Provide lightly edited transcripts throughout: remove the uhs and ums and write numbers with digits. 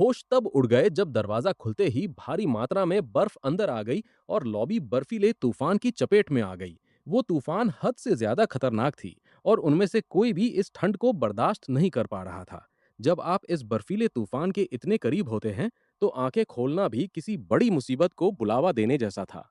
होश तब उड़ गए जब दरवाजा खुलते ही भारी मात्रा में बर्फ अंदर आ गई और लॉबी बर्फीले तूफान की चपेट में आ गई। वो तूफान हद से ज्यादा खतरनाक थी और उनमें से कोई भी इस ठंड को बर्दाश्त नहीं कर पा रहा था। जब आप इस बर्फीले तूफान के इतने करीब होते हैं तो आंखें खोलना भी किसी बड़ी मुसीबत को बुलावा देने जैसा था।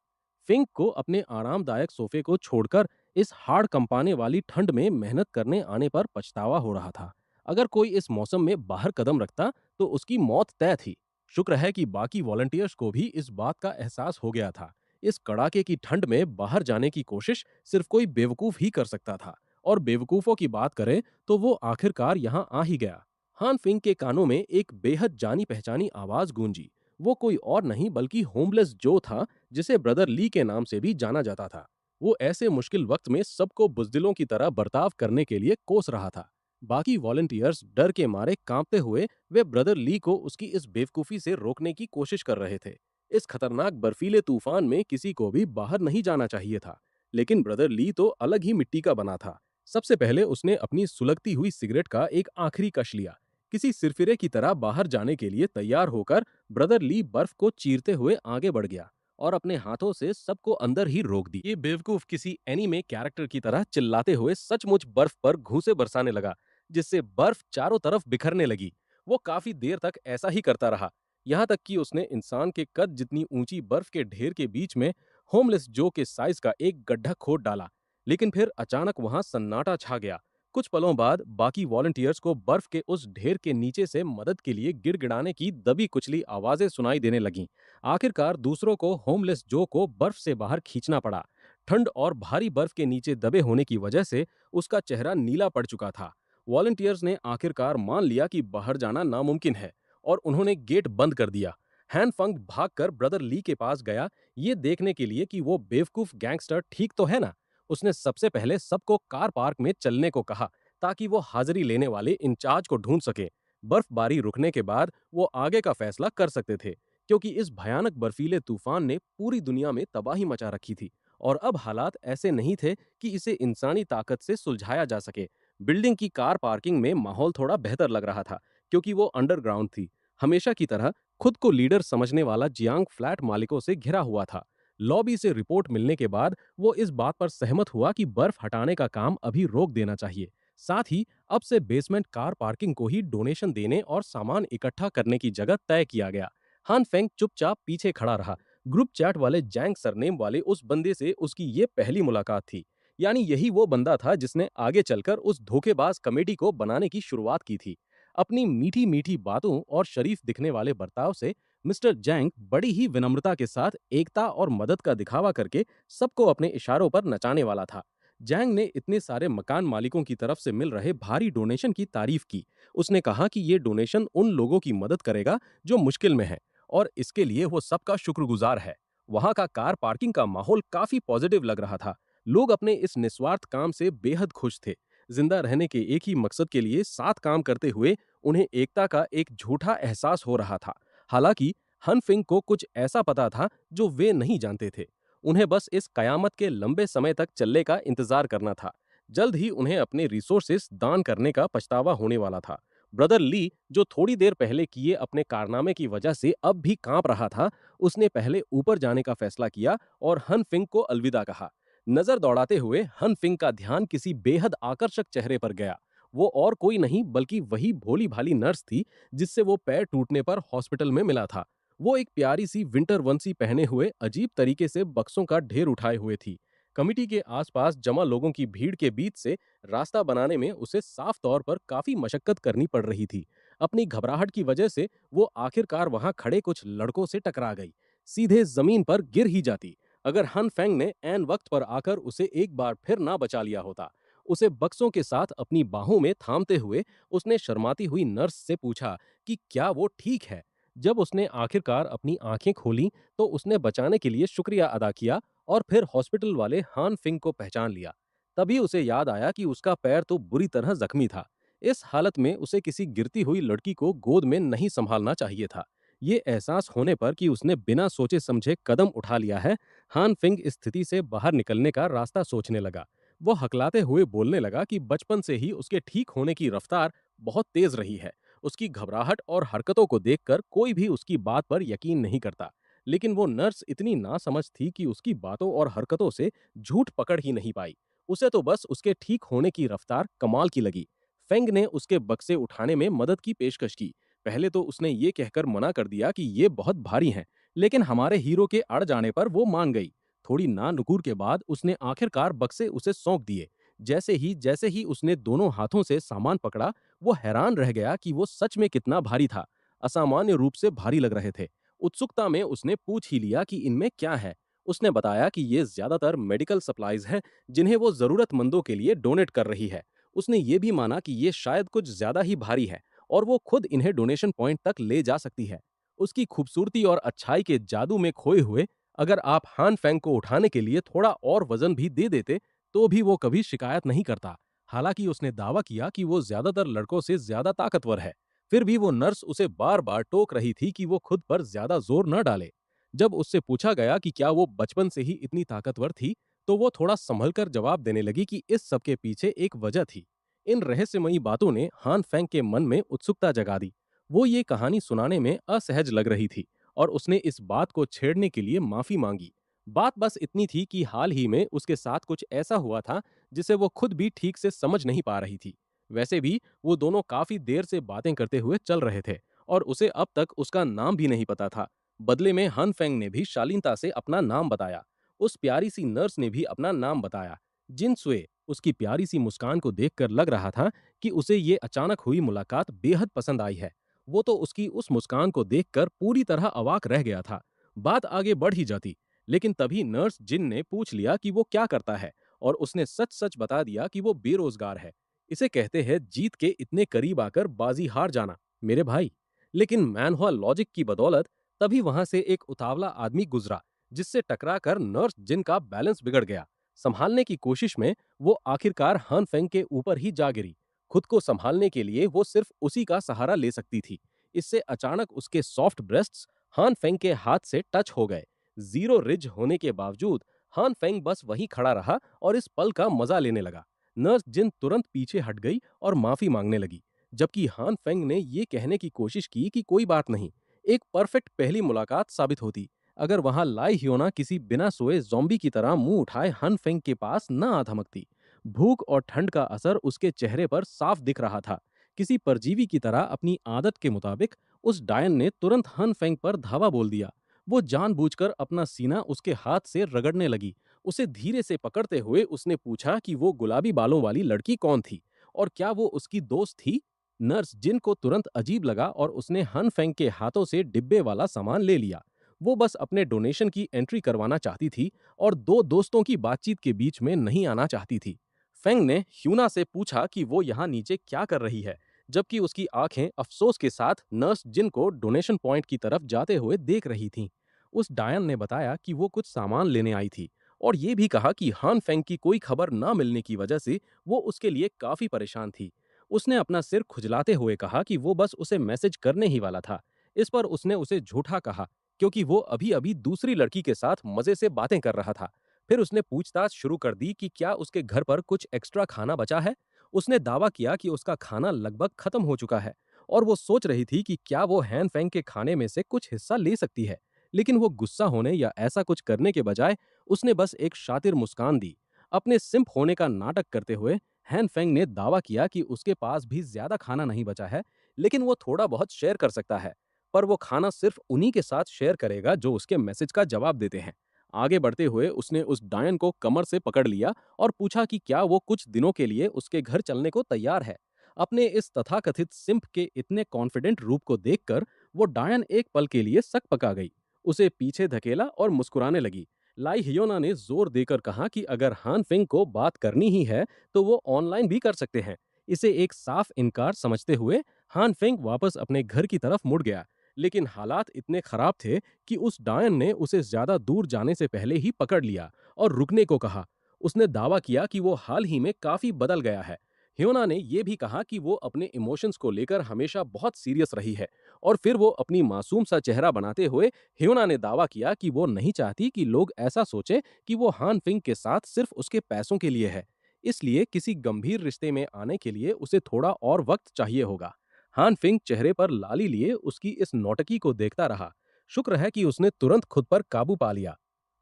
फिंक को अपने आरामदायक सोफे को छोड़कर इस हाड़ कंपाने वाली ठंड में मेहनत करने आने पर पछतावा हो रहा था। अगर कोई इस मौसम में बाहर कदम रखता तो उसकी मौत तय थी। शुक्र है कि बाकी वॉलंटियर्स को भी इस बात का एहसास हो गया था। इस कड़ाके की ठंड में बाहर जाने की कोशिश सिर्फ कोई बेवकूफ ही कर सकता था, और बेवकूफों की बात करें तो वो आखिरकार यहाँ आ ही गया। हान फिंग के कानों में एक बेहद जानी पहचानी आवाज गूंजी। वो कोई और नहीं बल्कि होमलेस जो था, जिसे ब्रदर ली के नाम से भी जाना जाता था। वो ऐसे मुश्किल वक्त में सबको बुजदिलों की तरह बर्ताव करने के लिए कोस रहा था। बाकी वॉलंटियर्स डर के मारे कांपते हुए वे ब्रदर ली को उसकी इस बेवकूफी से रोकने की कोशिश कर रहे थे। इस खतरनाक बर्फीले तूफान में किसी को भी बाहर नहीं जाना चाहिए था, लेकिन ब्रदर ली तो अलग ही मिट्टी का बना था। सबसे पहले उसने अपनी सुलगती हुई सिगरेट का एक आखिरी कश लिया। किसी सिरफिरे की तरह बाहर जाने के लिए तैयार होकर ब्रदर ली बर्फ को चीरते हुए आगे बढ़ गया और अपने हाथों से सबको अंदर ही रोक दी। ये बेवकूफ किसी एनीमे कैरेक्टर की तरह चिल्लाते हुए सचमुच बर्फ पर घूंसे बरसाने लगा, जिससे बर्फ चारों तरफ बिखरने लगी। वो काफी देर तक ऐसा ही करता रहा, यहाँ तक कि उसने इंसान के कद जितनी ऊंची बर्फ के ढेर के बीच में होमलेस जो के साइज का एक गड्ढा खोद डाला। लेकिन फिर अचानक वहां सन्नाटा छा गया। कुछ पलों बाद बाकी वॉलंटियर्स को बर्फ के उस ढेर के नीचे से मदद के लिए गिड़गिड़ाने की दबी कुचली आवाजें सुनाई देने लगीं। आखिरकार दूसरों को होमलेस जो को बर्फ से बाहर खींचना पड़ा। ठंड और भारी बर्फ के नीचे दबे होने की वजह से उसका चेहरा नीला पड़ चुका था। वॉलंटियर्स ने आखिरकार मान लिया कि बाहर जाना नामुमकिन है और उन्होंने गेट बंद कर दिया। हैन फंग भागकर ब्रदर ली के पास गया, ये देखने के लिए कि वो बेवकूफ गैंगस्टर ठीक तो है ना। उसने सबसे पहले सबको कार पार्क में चलने को कहा ताकि वो हाजिरी लेने वाले इंचार्ज को ढूंढ सके। बर्फबारी रुकने के बाद वो आगे का फैसला कर सकते थे, क्योंकि इस भयानक बर्फीले तूफान ने पूरी दुनिया में तबाही मचा रखी थी और अब हालात ऐसे नहीं थे कि इसे इंसानी ताकत से सुलझाया जा सके। बिल्डिंग की कार पार्किंग में माहौल थोड़ा बेहतर लग रहा था, क्योंकि वो अंडरग्राउंड थी। हमेशा की तरह खुद को लीडर समझने वाला जियांग फ्लैट मालिकों से घिरा हुआ था। लॉबी से रिपोर्ट मिलने के बाद वो इस बात पर सहमत हुआ कि बर्फ हटाने का काम अभी रोक देना चाहिए। साथ ही अब से बेसमेंट कार पार्किंग को ही डोनेशन देने और सामान इकट्ठा करने की जगह तय किया गया। हान फेंग चुपचाप पीछे खड़ा रहा। ग्रुप चैट वाले जैंग सरनेम वाले उस बंदे से उसकी ये पहली मुलाकात थी। यानी यही वो बंदा था जिसने आगे चलकर उस धोखेबाज कमेटी को बनाने की शुरुआत की थी। अपनी मीठी मीठी बातों और शरीफ दिखने वाले बर्ताव से मिस्टर जैंग बड़ी ही विनम्रता के साथ एकता और मदद का दिखावा करके सबको अपने इशारों पर नचाने वाला था। जैंग ने इतने सारे मकान मालिकों की तरफ से मिल रहे भारी डोनेशन की तारीफ की। उसने कहा कि ये डोनेशन उन लोगों की मदद करेगा जो मुश्किल में हैं, और इसके लिए वो सबका शुक्रगुजार है। वहां का कार पार्किंग का माहौल काफी पॉजिटिव लग रहा था। लोग अपने इस निस्वार्थ काम से बेहद खुश थे। जिंदा रहने के एक ही मकसद के लिए साथ काम करते हुए उन्हें एकता का एक झूठा एहसास हो रहा था। हालांकि हनफिंग को कुछ ऐसा पता था जो वे नहीं जानते थे। उन्हें बस इस कयामत के लंबे समय तक चलने का इंतजार करना था। जल्द ही उन्हें अपने रिसोर्सेस दान करने का पछतावा होने वाला था। ब्रदर ली, जो थोड़ी देर पहले किए अपने कारनामे की वजह से अब भी कांप रहा था, उसने पहले ऊपर जाने का फैसला किया और हनफिंग को अलविदा कहा। नजर दौड़ाते हुए हनफिंग का ध्यान किसी बेहद आकर्षक चेहरे पर गया। वो और कोई नहीं बल्कि वही भोली भाली नर्स थी जिससे वो पैर टूटने पर हॉस्पिटल में मिला था। वो एक प्यारी सी विंटर वंसी पहने हुए अजीब तरीके से बक्सों का ढेर उठाए हुए थी। कमिटी के आसपास जमा लोगों की भीड़ के बीच से रास्ता बनाने में उसे साफ तौर पर काफी मशक्कत करनी पड़ रही थी। अपनी घबराहट की वजह से वो आखिरकार वहां खड़े कुछ लड़कों से टकरा गई। सीधे जमीन पर गिर ही जाती अगर हन फेंग ने ऐन वक्त पर आकर उसे एक बार फिर ना बचा लिया होता। उसे बक्सों के साथ अपनी बाहों में थामते हुए उसने शर्माती हुई नर्स से पूछा कि क्या वो ठीक है। जब उसने आखिरकार अपनी आंखें खोली तो उसने बचाने के लिए शुक्रिया अदा किया और फिर हॉस्पिटल वाले हान फिंग को पहचान लिया। तभी उसे याद आया कि उसका पैर तो बुरी तरह जख्मी था। इस हालत में उसे किसी गिरती हुई लड़की को गोद में नहीं संभालना चाहिए था। ये एहसास होने पर कि उसने बिना सोचे समझे कदम उठा लिया है, हान फिंग इस स्थिति से बाहर निकलने का रास्ता सोचने लगा। वो हकलाते हुए बोलने लगा कि बचपन से ही उसके ठीक होने की रफ्तार बहुत तेज रही है। उसकी घबराहट और हरकतों को देखकर कोई भी उसकी बात पर यकीन नहीं करता। लेकिन वो नर्स इतनी नासमझ थी कि उसकी बातों और हरकतों से झूठ पकड़ ही नहीं पाई। उसे तो बस उसके ठीक होने की रफ्तार कमाल की लगी। फेंग ने उसके बक्से उठाने में मदद की पेशकश की। पहले तो उसने ये कहकर मना कर दिया कि ये बहुत भारी हैं, लेकिन हमारे हीरो के अड़ जाने पर वो मान गई। थोड़ी नानुकुर के बाद उसने आखिरकार बक्से उसे सौंप दिए। जैसे ही उसने दोनों हाथों से सामान पकड़ा, वो हैरान रह गया कि वो सच में कितना भारी था। असामान्य रूप से भारी लग रहे थे। उत्सुकता में उसने पूछ ही लिया कि इनमें क्या है। उसने बताया कि ये ज्यादातर मेडिकल सप्लाईज हैं, जिन्हें वो जरूरतमंदों के लिए डोनेट कर रही है। उसने ये भी माना कि ये शायद कुछ ज्यादा ही भारी है और वो खुद इन्हें डोनेशन पॉइंट तक ले जा सकती है। उसकी खूबसूरती और अच्छाई के जादू में खोए हुए, अगर आप हान फेंग को उठाने के लिए थोड़ा और वजन भी दे देते, तो भी वो कभी शिकायत नहीं करता। हालांकि उसने दावा किया कि वो ज्यादातर लड़कों से ज्यादा ताकतवर है। फिर भी वो नर्स उसे बार बार टोक रही थी कि वो खुद पर ज्यादा जोर न डाले। जब उससे पूछा गया कि क्या वो बचपन से ही इतनी ताकतवर थी, तो वो थोड़ा संभलकर जवाब देने लगी कि इस सब के पीछे एक वजह थी। इन रहस्यमयी बातों ने हान फेंग के मन में उत्सुकता जगा दी। वो ये कहानी सुनाने में असहज लग रही थी और उसने इस बात को छेड़ने के लिए माफी मांगी। बात बस इतनी थी कि हाल ही में उसके साथ कुछ ऐसा हुआ था जिसे वो खुद भी ठीक से समझ नहीं पा रही थी। वैसे भी वो दोनों काफी देर से बातें करते हुए चल रहे थे और उसे अब तक उसका नाम भी नहीं पता था। बदले में हन फेंग ने भी शालीनता से अपना नाम बताया। उस प्यारी सी नर्स ने भी अपना नाम बताया, जिन सुए। उसकी प्यारी सी मुस्कान को देखकर लग रहा था कि उसे ये अचानक हुई मुलाकात बेहद पसंद आई है। वो तो उसकी उस मुस्कान को देखकर पूरी तरह अवाक रह गया था। बात आगे बढ़ ही जाती, लेकिन तभी नर्स जिन ने पूछ लिया कि वो क्या करता है और उसने सच सच बता दिया कि वो बेरोजगार है। इसे कहते हैं जीत के इतने करीब आकर बाजी हार जाना, मेरे भाई। लेकिन मैनहुआ लॉजिक की बदौलत तभी वहां से एक उतावला आदमी गुजरा, जिससे टकराकर नर्स जिन का बैलेंस बिगड़ गया। संभालने की कोशिश में वो आखिरकार हान फेंग के ऊपर ही जा गिरी। खुद को संभालने के लिए वो सिर्फ उसी का सहारा ले सकती थी। इससे अचानक उसके सॉफ्ट ब्रेस्ट्स हान फेंग के हाथ से टच हो गए। जीरो रिज होने के बावजूद हान फेंग बस वहीं खड़ा रहा और इस पल का मजा लेने लगा। नर्स जिन तुरंत पीछे हट गई और माफी मांगने लगी, जबकि हान फेंग ने ये कहने की कोशिश की कि कोई बात नहीं, एक परफेक्ट पहली मुलाकात साबित होती अगर वहां लाई हियोना किसी बिना सोए ज़ॉम्बी की तरह मुंह उठाए हन फेंग के पास न आ धमकती। भूख और ठंड का असर उसके चेहरे पर साफ दिख रहा था। किसी परजीवी की तरह अपनी आदत के मुताबिक उस डायन ने तुरंत हन फेंग पर धावा बोल दिया। वो जानबूझकर अपना सीना उसके हाथ से रगड़ने लगी। उसे धीरे से पकड़ते हुए उसने पूछा कि वो गुलाबी बालों वाली लड़की कौन थी और क्या वो उसकी दोस्त थी। नर्स जिन को तुरंत अजीब लगा और उसने हन फेंग के हाथों से डिब्बे वाला सामान ले लिया। वो बस अपने डोनेशन की एंट्री करवाना चाहती थी और दो दोस्तों की बातचीत के बीच में नहीं आना चाहती थी। फेंग ने ह्यूना से पूछा कि वो यहाँ नीचे क्या कर रही है, जबकि उसकी आंखें अफसोस के साथ नर्स जिन को डोनेशन पॉइंट की तरफ जाते हुए देख रही थीं। उस डायन ने बताया कि वो कुछ सामान लेने आई थी और ये भी कहा कि हान फेंग की कोई खबर ना मिलने की वजह से वो उसके लिए काफी परेशान थी। उसने अपना सिर खुजलाते हुए कहा कि वो बस उसे मैसेज करने ही वाला था। इस पर उसने उसे झूठा कहा, क्योंकि वो अभी-अभी दूसरी लड़की के साथ मजे से बातें कर रहा था। फिर उसने पूछताछ शुरू कर दी कि क्या उसके घर पर कुछ एक्स्ट्रा खाना बचा है। उसने दावा किया कि उसका खाना लगभग खत्म हो चुका है और वो सोच रही थी कि क्या वो हैन फेंग के खाने में से कुछ हिस्सा ले सकती है। लेकिन वो गुस्सा होने या ऐसा कुछ करने के बजाय उसने बस एक शातिर मुस्कान दी। अपने सिंप होने का नाटक करते हुए हैन फेंग ने दावा किया कि उसके पास भी ज्यादा खाना नहीं बचा है, लेकिन वो थोड़ा बहुत शेयर कर सकता है। पर वो खाना सिर्फ उन्हीं के साथ शेयर करेगा जो उसके मैसेज का जवाब देते हैं। आगे बढ़ते हुए उसने उस डायन को कमर से पकड़ लिया और पूछा कि क्या वो कुछ दिनों के लिए उसके घर चलने को तैयार है। अपने इस तथाकथित सिंप के इतने कॉन्फिडेंट रूप को देखकर वो डायन एक पल के लिए सक पका गई। उसे पीछे धकेला और मुस्कुराने लगी। लाई हियोना ने जोर देकर कहा कि अगर हान फिंग को बात करनी ही है तो वो ऑनलाइन भी कर सकते हैं। इसे एक साफ इनकार समझते हुए हान फिंग वापस अपने घर की तरफ मुड़ गया। लेकिन हालात इतने खराब थे कि उस डायन ने उसे ज्यादा दूर जाने से पहले ही पकड़ लिया और रुकने को कहा। उसने दावा किया कि वो हाल ही में काफी बदल गया है। ह्योना ने यह भी कहा कि वो अपने इमोशंस को लेकर हमेशा बहुत सीरियस रही है और फिर वो अपनी मासूम सा चेहरा बनाते हुए ह्योना ने दावा किया कि वो नहीं चाहती कि लोग ऐसा सोचें कि वो हान फिंग के साथ सिर्फ उसके पैसों के लिए है। इसलिए किसी गंभीर रिश्ते में आने के लिए उसे थोड़ा और वक्त चाहिए होगा। हान फिंग चेहरे पर लाली लिए उसकी इस नौटंकी को देखता रहा। शुक्र है कि उसने तुरंत खुद पर काबू पा लिया।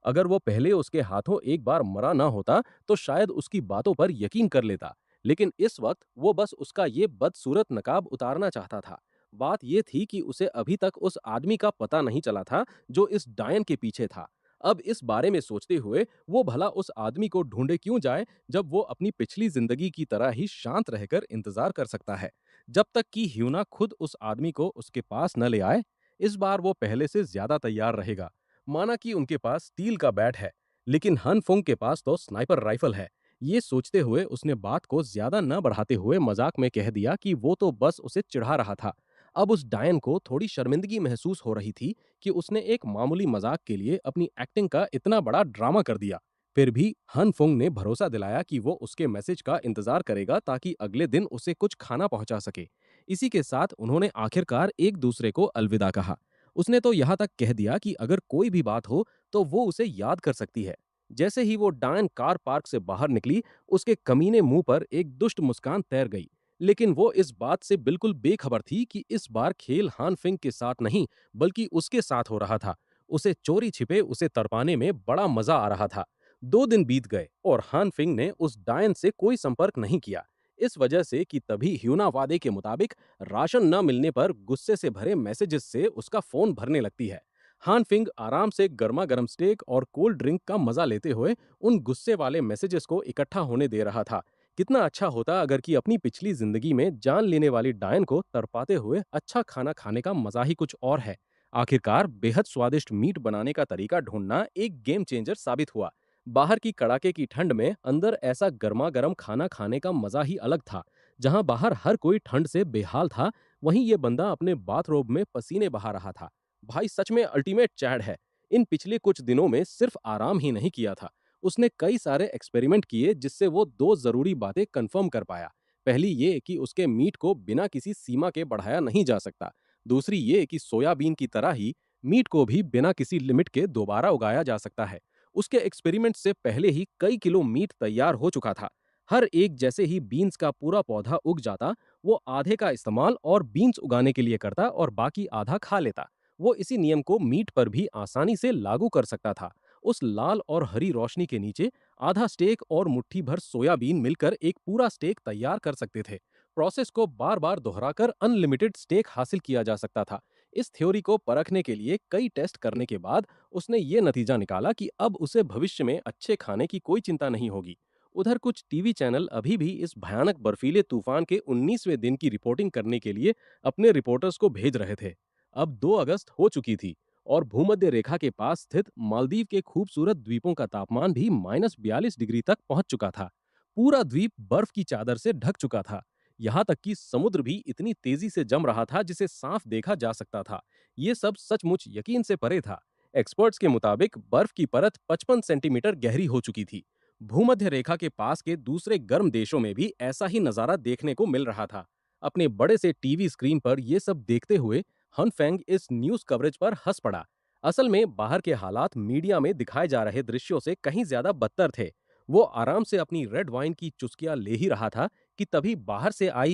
अगर वो पहले उसके हाथों एक बार मरा ना होता तो शायद उसकी बातों पर यकीन कर लेता। लेकिन इस वक्त वो बस उसका ये बदसूरत नकाब उतारना चाहता था। बात ये थी कि उसे अभी तक उस आदमी का पता नहीं चला था जो इस डायन के पीछे था। अब इस बारे में सोचते हुए वो भला उस आदमी को ढूंढे क्यों जाए, जब वो अपनी पिछली जिंदगी की तरह ही शांत रहकर इंतजार कर सकता है, जब तक कि ह्यूना खुद उस आदमी को उसके पास न ले आए। इस बार वो पहले से ज्यादा तैयार रहेगा। माना कि उनके पास स्टील का बैट है, लेकिन हन फुंग के पास तो स्नाइपर राइफल है। ये सोचते हुए उसने बात को ज्यादा न बढ़ाते हुए मजाक में कह दिया कि वो तो बस उसे चिढ़ा रहा था। अब उस डायन को थोड़ी शर्मिंदगी महसूस हो रही थी कि उसने एक मामूली मजाक के लिए अपनी एक्टिंग का इतना बड़ा ड्रामा कर दिया। फिर भी हन फुंग ने भरोसा दिलाया कि वो उसके मैसेज का इंतजार करेगा ताकि अगले दिन उसे कुछ खाना पहुंचा सके। इसी के साथ उन्होंने आखिरकार एक दूसरे को अलविदा कहा। उसने तो यहाँ तक कह दिया कि अगर कोई भी बात हो तो वो उसे याद कर सकती है। जैसे ही वो डायन कार पार्क से बाहर निकली, उसके कमीने मुंह पर एक दुष्ट मुस्कान तैर गई। लेकिन वो इस बात से बिल्कुल बेखबर थी कि इस बार खेल हान फिंग के साथ नहीं, बल्कि उसके साथ हो रहा था। उसे चोरी छिपे उसे तड़पाने में बड़ा मजा आ रहा था। 2 दिन बीत गए और हान फिंग ने उस डायन से कोई संपर्क नहीं किया। इस वजह से कि तभी ह्यूना वादे के मुताबिक राशन न मिलने पर गुस्से से भरे मैसेजेस से उसका फोन भरने लगती है। हान फिंग आराम से गर्मा गर्म स्टेक और कोल्ड ड्रिंक का मजा लेते हुए उन गुस्से वाले मैसेजेस को इकट्ठा होने दे रहा था। कितना अच्छा होता अगर कि अपनी पिछली जिंदगी में जान लेने वाली डायन को तड़पाते हुए अच्छा खाना खाने का मजा ही कुछ और है। आखिरकार बेहद स्वादिष्ट मीट बनाने का तरीका ढूंढना एक गेम चेंजर साबित हुआ। बाहर की कड़ाके की ठंड में अंदर ऐसा गर्मा गर्म खाना खाने का मजा ही अलग था। जहां बाहर हर कोई ठंड से बेहाल था, वहीं ये बंदा अपने बाथरोब में पसीने बहा रहा था। भाई सच में अल्टीमेट चैड है। इन पिछले कुछ दिनों में सिर्फ आराम ही नहीं किया था, उसने कई सारे एक्सपेरिमेंट किए जिससे वो दो जरूरी बातें कंफर्म कर पाया। पहली ये कि उसके मीट को बिना किसी सीमा के बढ़ाया नहीं जा सकता। दूसरी ये कि सोयाबीन की तरह ही मीट को भी बिना किसी लिमिट के दोबारा उगाया जा सकता है। उसके एक्सपेरिमेंट से पहले ही कई किलो मीट तैयार हो चुका था। हर एक जैसे ही बीन्स का पूरा पौधा उग जाता, वो आधे का इस्तेमाल और बीन्स उगाने के लिए करता और बाकी आधा खा लेता। वो इसी नियम को मीट पर भी आसानी से लागू कर सकता था। उस लाल और हरी रोशनी के नीचे आधा स्टेक और मुट्ठी भर सोयाबीन मिलकर एक पूरा स्टेक तैयार कर सकते थे। प्रोसेस को बार बार दोहराकर अनलिमिटेड स्टेक हासिल किया जा सकता था। इस थ्योरी को परखने के लिए कई टेस्ट करने के बाद उसने ये नतीजा निकाला कि अब उसे भविष्य में अच्छे खाने की कोई चिंता नहीं होगी। उधर कुछ टीवी चैनल अभी भी इस भयानक बर्फीले तूफान के 19वें दिन की रिपोर्टिंग करने के लिए अपने रिपोर्टर्स को भेज रहे थे। अब 2 अगस्त हो चुकी थी और भूमध्य रेखा के पास स्थित मालदीव के खूबसूरत द्वीपों का तापमान भी -42 डिग्री तक पहुंच चुका था। पूरा द्वीप बर्फ की चादर से ढक चुका था। यहाँ तक कि समुद्र भी इतनी तेजी से जम रहा था जिसे साफ देखा जा सकता था। ये सब सचमुच यकीन से परे था। एक्सपर्ट्स के मुताबिक बर्फ की परत 55 सेंटीमीटर गहरी हो चुकी थी। भूमध्य रेखा के पास के दूसरे गर्म देशों में भी ऐसा ही नजारा देखने को मिल रहा था। अपने बड़े से टीवी स्क्रीन पर ये सब देखते हुए हनफेंग इस न्यूज कवरेज पर हंस पड़ा। असल में बाहर के हालात मीडिया में दिखाए जा रहे दृश्यों से कहीं ज्यादा बदतर थे। वो आराम से अपनी रेड वाइन की चुस्कियां ले ही रहा था कि तभी बाहर से आई